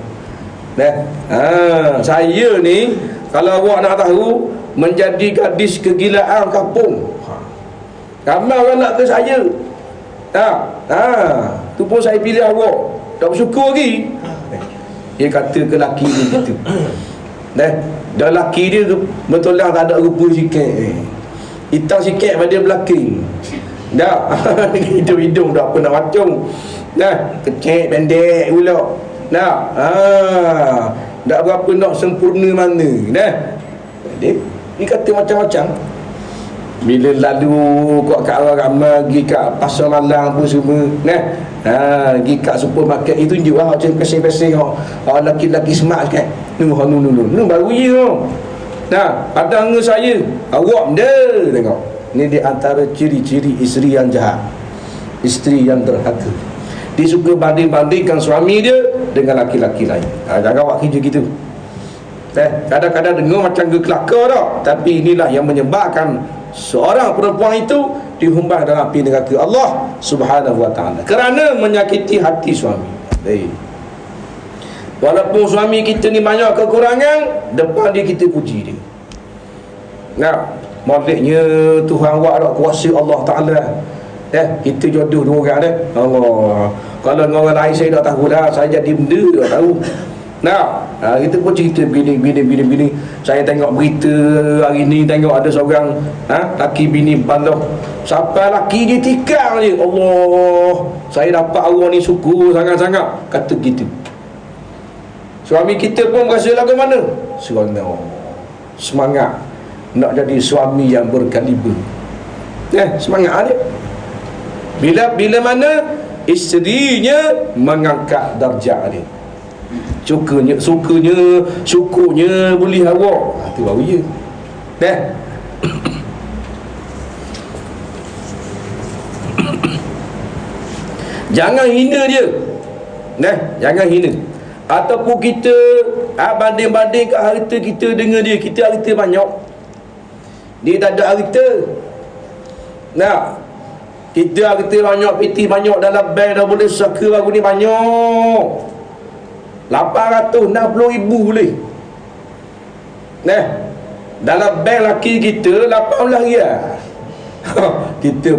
Nah, saya ni kalau awak nak tahu menjadi gadis kegilaan kampung, ramai orang nak ke saya. Tu pun saya pilih awak, tak bersyukur lagi. Dia kata ke laki dia gitu. Dah laki dia betul lah tak ada rupa sikit, hitam sikit pada belakang. Dah hidung dah apa nak macam. Kecil pendek pula. Tak berapa nak sempurna mana. Dia kata macam-macam. Bila lalu kat orang ramai pergi kat pasar malam pun semua. Pergi kat supermarket itu tunjuk lah macam pesing-pesing orang lelaki-lelaki smart kan. Nu baru ye. Padang dengan saya awak dia tengok. Ini di antara ciri-ciri isteri yang jahat, isteri yang derhaka. Dia suka banding-bandingkan suami dia dengan laki-laki lain. Jangan awak kerja gitu. Kadang-kadang dengar macam kelakar tak, tapi inilah yang menyebabkan seorang perempuan itu dihumban dalam api neraka Allah Subhanahu wa taala kerana menyakiti hati suami. Walaupun suami kita ni banyak kekurangan, depan dia kita puji dia. Maliknya Tuhan awak ada kuasa Allah Ta'ala. Kita jodoh dua orang dah. Allah. Kalau dengan orang lain saya tak tahu dah, saya jadi benda tak tahu. Kita pun cerita bini. Saya tengok berita hari ni, tengok ada seorang laki bini baloh. Sampai laki dia tikam je. Allah, saya dapat orang ni syukur sangat-sangat. Kata gitu. Suami kita pun rasa lagu mana? Seronok, semangat nak jadi suami yang berkaliber. Semangat dia. Bila mana isterinya mengangkat darjah dia, syukurnya boleh awak, tu baru ya. Jangan hina dia. Jangan hina. Ataupun kita banding-banding kat harta kita dengan dia. Kita harta banyak, dia tak ada harta. Kita harta banyak, piti banyak dalam bank dah boleh saka baru ni banyak 860,000 boleh. Dalam bank laki kita 18 riyal. Kita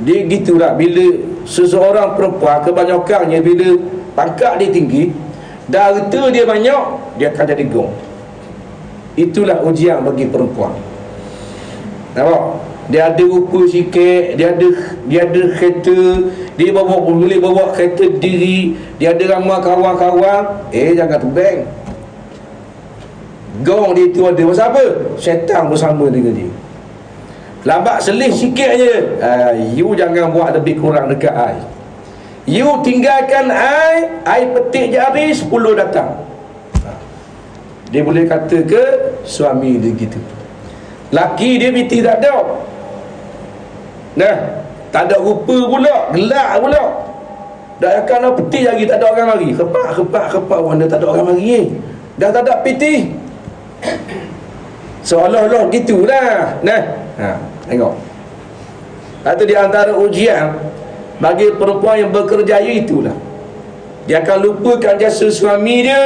dia gitulah. Bila seseorang perempuan kebanyakannya bila pangkat dia tinggi, dah harta dia banyak, dia akan jadi gong. Itulah ujian bagi perempuan. Nampak? Dia ada rupa sikit, dia ada kereta, dia boleh bawa kereta diri, dia ada ramai kawan-kawan, jangan tebang. Gong dia tu ada. Pasal apa? Syaitan bersama dengan dia. Lambat selih sikit je, you jangan buat lebih kurang dekat I. You tinggalkan I petik jari 10 datang. Dia boleh kata ke suami dia gitu. Laki dia biti tak ada. Tak ada rupa pula, gelak pula. Dah akan nak peti lagi, tak ada orang lagi. Kepak wanda tak ada orang lagi. Dah tak ada peti. Seolah-olah gitulah. Tengok. Itu di antara ujian bagi perempuan yang bekerjaya itulah. Dia akan lupakan jasa suami dia,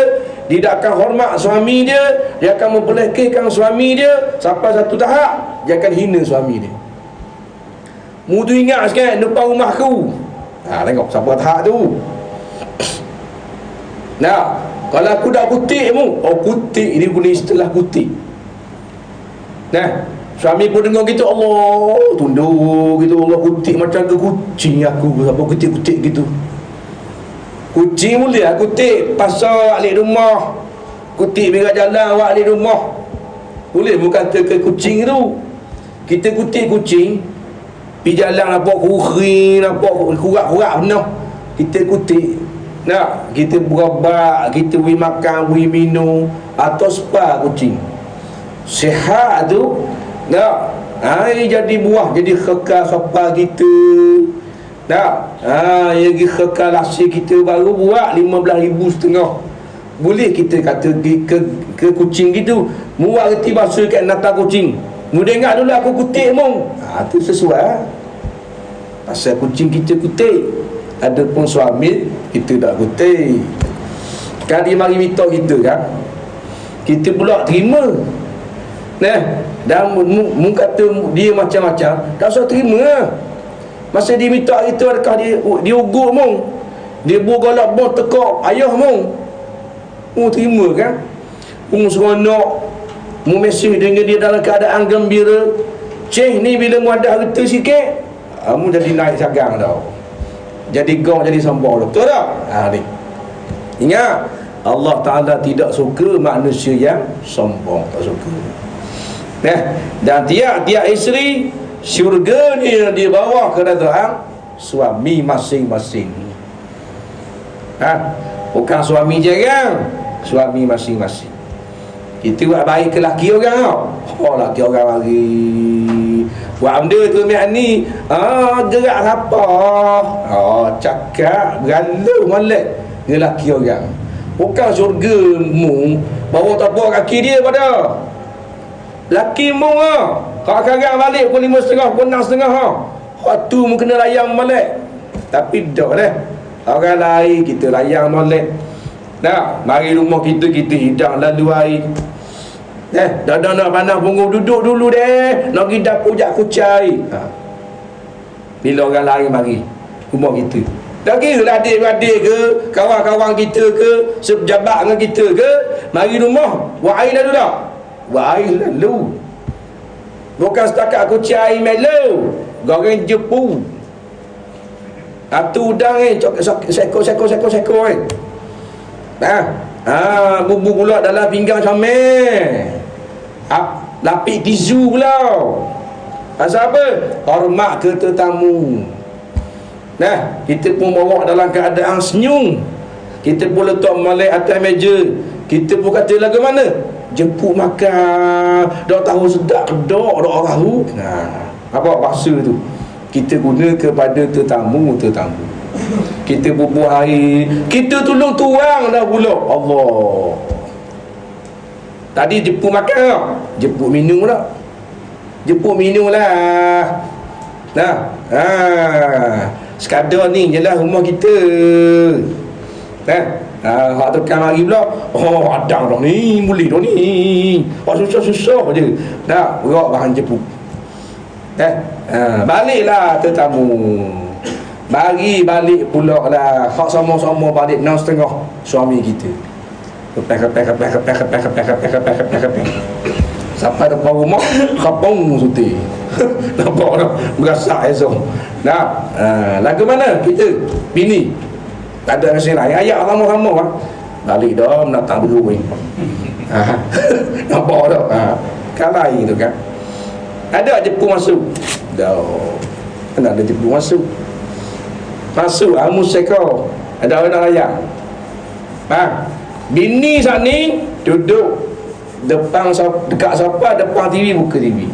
dia tak akan hormat suami dia, dia akan memperlekehkan suami dia sampai satu tahap dia akan hina suami dia. Mu tu ingat sikit depan rumah aku. Tengok sampai tahap tu. Nah, kalau aku dah kutik mu, kutik, dia guna istilah kutik. Nah, suami pun dengar gitu, Allah tunduk gitu, Allah kutik macam ke kucing aku, apa kutik-kutik gitu. Kucing boleh lah kutik pasal alik rumah, kutik biar jalan awak alik rumah, boleh. Bukan kata ke kucing tu. Kita kutik kucing pergi jalan nampak kuring, nampak kurak-kurak penuh, kita kutik. Nak, kita berobat, kita beri makan, beri minum, atau spa kucing sihat tu. Nak, jadi buah, jadi kekal kepala kita. Nak, jadi kekal hasil kita baru buat 15,500. Boleh kita kata ke kucing gitu, muak reti basuh kat nata kucing, mu dengar dulu aku kutik mong. Tu sesuai. Pasal kucing kita kutik, adapun suami kita tak kutik. Kan dia mari minta kita kan, kita pula terima. Nah, dan mu kata dia macam-macam, tak usah terima lah. Masa dia minta itu, adakah dia ugut mong, dia bergolak bong tekak ayah mong, mu terima kan? Mu seronok, mu mesej dengan dia dalam keadaan gembira. Cih ni bila mu ada harta sikit, mu jadi naik sagang tau, jadi gong, jadi sombong. Betul tak? Ni ingat, Allah Ta'ala tidak suka manusia yang sombong, tak suka. Dan tiap-tiap isteri syurga ni dibawa keredaan suami masing-masing. Bukan suami jarang, suami masing-masing. Kita buat baik ke laki orang tau. Laki orang mari buat benda tu ni, gerak apa, cakap bergaluh molek dengan laki orang. Bukan syurga mu bawa tapak kaki dia pada laki mu. Kau kagak balik pukul 5.30, pukul 6.30 waktu mu kena layang molek. Tapi dah dah, orang lain kita layang molek. Nak mari rumah kita, kita hidang lalu air. Dah nak panas punggung, duduk dulu deh, nak pergi dapur jak kucai. Bila orang lain mari rumah kita, tak kira lah adik-adik ke, kawan-kawan kita ke, sepejabat dengan kita ke, mari rumah, buat air lalu tak? Buat air lalu. Bukan setakat kucai air melo, goreng jepu. Tu udang sekor-sekor bubu pula dalam pinggang comel. Lapik tisu pula. Pasal apa? Hormat ke tetamu. Kita pun bawa dalam keadaan senyum. Kita pun letak molek atas meja. Kita pun kata lagu mana? Jemput makan. Dah tahu sedap kedok dah orang tu. Apa bahasa tu? Kita guna kepada tetamu. Kita bubuh air, kita tolong tuang dah pula. Allah. Tadi jemput makan tak? Jemput minum tak? Jemput minum lah. Sekadar ni je lah rumah kita. Hak tekan mari pula, adang dah ni, boleh dah ni. Susah-susah je. Berak bahan jemput. Baliklah tetamu. Bagi balik pula lah. Hak sama-sama balik 6.30 suami kita. Kepek. Sampai depan rumah, kapong suti. Nampak tak? Berasak esok. Lagu mana kita? Bini tak ada rasa lain. Ayat sama-sama balik dah menatang berhuing. Nampak tak? Kan lain tu kan. Ada jepu masuk. Dah. Kan ada jepu masuk. Masuk amus sekor. Ada orang nak layak. Bini saat ni duduk depan, dekat sofa, depan TV, buka TV.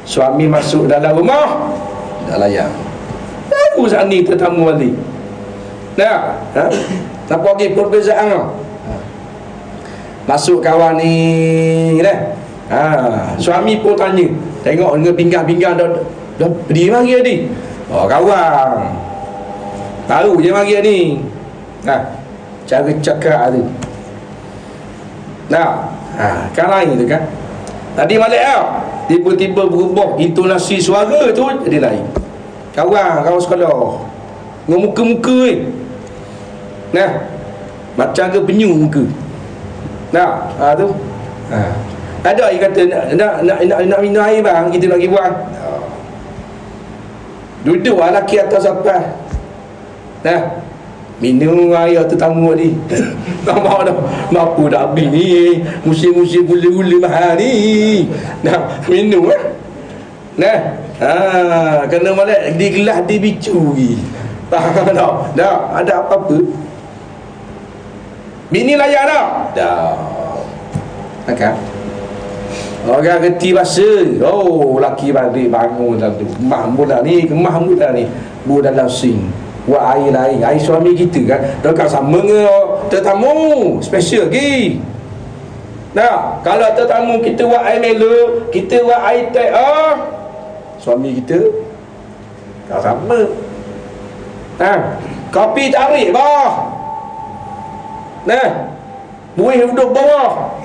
Suami masuk dalam rumah, dah layak. Baru saat ni tetamu balik. Nampak lagi perbezaan tau. Masuk kawan ni suami pun tanya, tengok dengan pinggang-pinggang dah berdiri mari tadi. Kawan baru je mari ni. Cara cakap tu Nah, kan lain tu kan. Tadi Malik tiba-tiba berubah intonasi suara tu jadi lain. Kawan sekolah dengan muka-muka ni. Nah, macam ke penyu muka. Nah, tu. Ada yang kata nak minum air bang, kita nak pergi buang. Duduk lelaki atas apa? Nah, minum air tetamu ni. Tak mahu dah. Mampu dah habis ni. Musim-musim gula-gula mahal ni. Nah, minum Nah, kena Malik di gelas di bicu lagi. Faham tak? Dah, ada apa-apa. Bini layak tak? Dah. Takkan? Orang reti bahasa. Oh, laki balik bangun dalam tu. Kemah mula ni. Bu dalam sing. Buat air lain. Air suami kita kan. Dekat sama dengan tetamu. Special lagi. Nah, kalau tetamu kita buat air melo, kita buat air teh. Suami kita tak sama. Kopi tarik bawah. Nah, buih duduk bawah.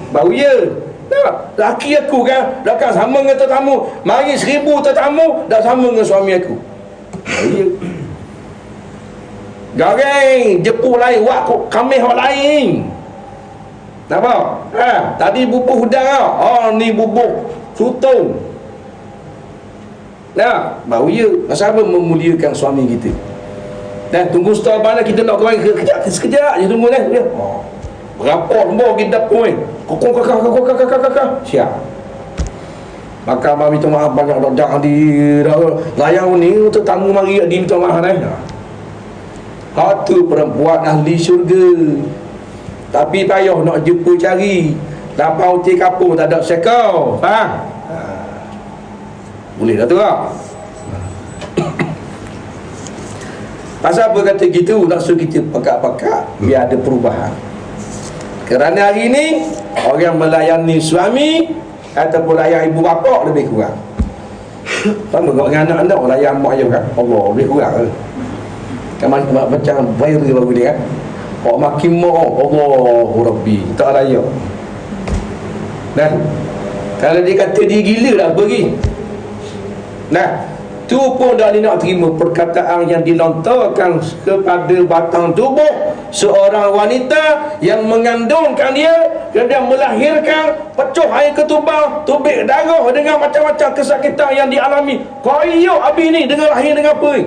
Bau ya. Nah, laki aku kan dah sama dengan tetamu. Mari 1000 tetamu dah sama dengan suami aku. Bau ya. Goreng jepuk lain, wak kamih hak lain. Nampak? Tadi bubuk udang ni bubuk sutong. Nah, bau ya. Pasal apa memuliakan suami kita? Dan tunggu setelah mana kita nak goreng sekejap je tunggu dah. Berapa lembur kita dapur ni. Kakak. Siap. Maka mami minta maaf banyak dah di layang ni tetamu mari di minta maaf dah. Hatu perempuan ahli syurga. Tapi payah nak jumpa cari. Dapat uti kapur tak ada sekau. Faham? Boleh dah tu lah. Pasal apa kata gitu? Nak suruh kita pakak-pakak biar ada perubahan. Kerana hari ni orang melayani suami ataupun layan ibu bapa lebih kurang. Sama dengan anak-anak layan mak ayah kan. Allah lebih kurang. Kan macam viral baru ni kan. Pak makin mak Allahu Rabbi tak layak. Nah, kalau dia kata dia gila dah pergi. Nah, tu pun dah dia nak terima perkataan yang dilontarkan kepada batang tubuh seorang wanita yang mengandungkan dia, kemudian melahirkan, pecah air ketuban, tubik darah dengan macam-macam kesakitan yang dialami. Koyok habis ni dengan lahir dengan apa ni?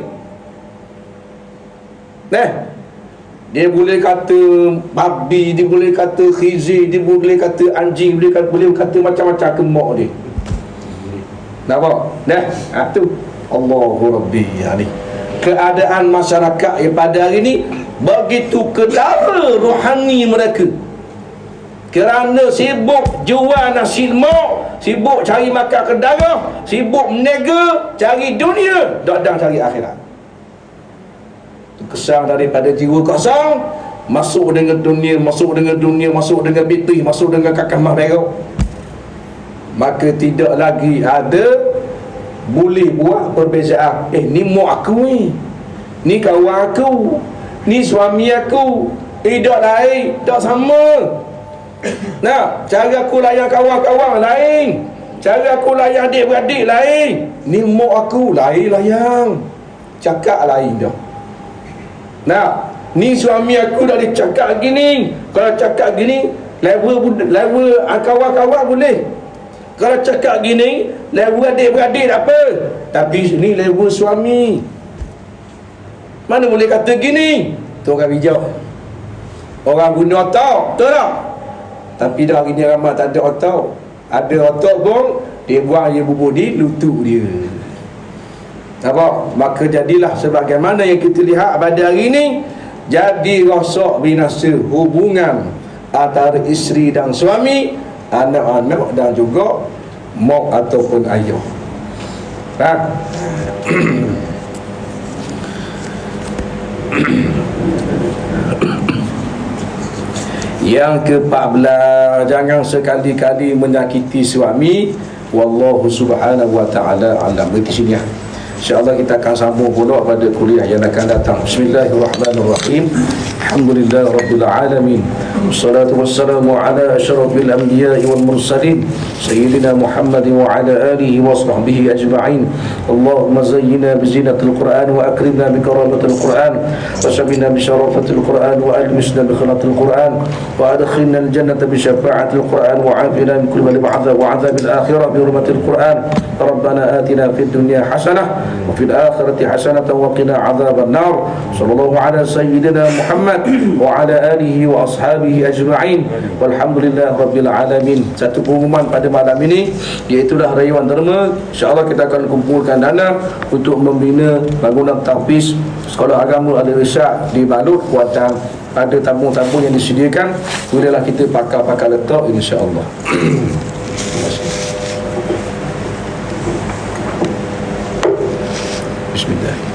Nah, dia boleh kata babi, dia boleh kata khizir, dia boleh kata anjing, boleh kata macam-macam ke mak dia. Nampak? Nah, tu Allahu Rabbi ni. Keadaan masyarakat yang pada hari ni begitu kedara rohani mereka. Kerana sibuk jual nasi lemak, sibuk cari makan kedara, sibuk menega, cari dunia, tak ada cari akhirat. Kesan daripada jiwa kosong, masuk dengan dunia, masuk dengan bitih, masuk dengan kakak mak merah. Maka tidak lagi ada boleh buat perbezaan. Ni mak aku ni kawan aku, ni suami aku. Tak lain, tak sama. Nah, cara aku layan kawan-kawan lain, cara aku layan adik-beradik lain. Ni mak aku lain layan, cakap lain dah. Nah, ni suami aku dah cakap gini. Kalau cakap gini level kawan-kawan boleh. Kalau cakap gini level adik-beradik tak apa. Tapi ni level suami, mana boleh kata gini? Tu orang bijak, orang guna otak, betul tak? Tapi dah hari ni ramai tak ada otak. Ada otak pun dia buang dia bubur di lutut dia. Nampak? Maka jadilah sebagaimana yang kita lihat pada hari ini. Jadi rosak binasa hubungan antara isteri dan suami, anak-anak dan juga mak ataupun ayah. Yang ke-14, jangan sekali-kali menyakiti suami. Wallahu subhanahu wa ta'ala alam. Berhenti sini ya. InsyaAllah kita akan sambung pula pada kuliah yang akan datang. Bismillahirrahmanirrahim. Alhamdulillah Rabbil Alamin. Wassalatu wassalamu ala asyrafil anbiya'i wal mursalin Sayyidina Muhammad wa ala alihi wa sahbihi ajma'in. Allahumma zayyina bizinatil Qur'an wa akrimna bi karamatil Qur'an wa shabina bi syarafatil Qur'an wa almisna bi khalatil Qur'an wa adkhilna al-jannata bi syafa'atil Qur'an wa afina min kulli ba'dha wa 'adzabil akhirah bi hurmatil Qur'an. Rabbana atina fid dunya hasanah wa fil akhirati hasanah wa qina 'adzaban nar. Sallallahu ala sayyidina Muhammad wa ala alihi wa ashabihi ajma'in. Walhamdulillah Rabbil Alamin. Satu pengumuman pada malam ini, iaitulah rayuan derma. InsyaAllah kita akan kumpulkan dana untuk membina bangunan tahfiz sekolah agama Al-Irsyad di Balut Kuantan. Ada tabung-tabung yang disediakan, bolehlah kita pakar-pakar letak insya-Allah. Bismillah.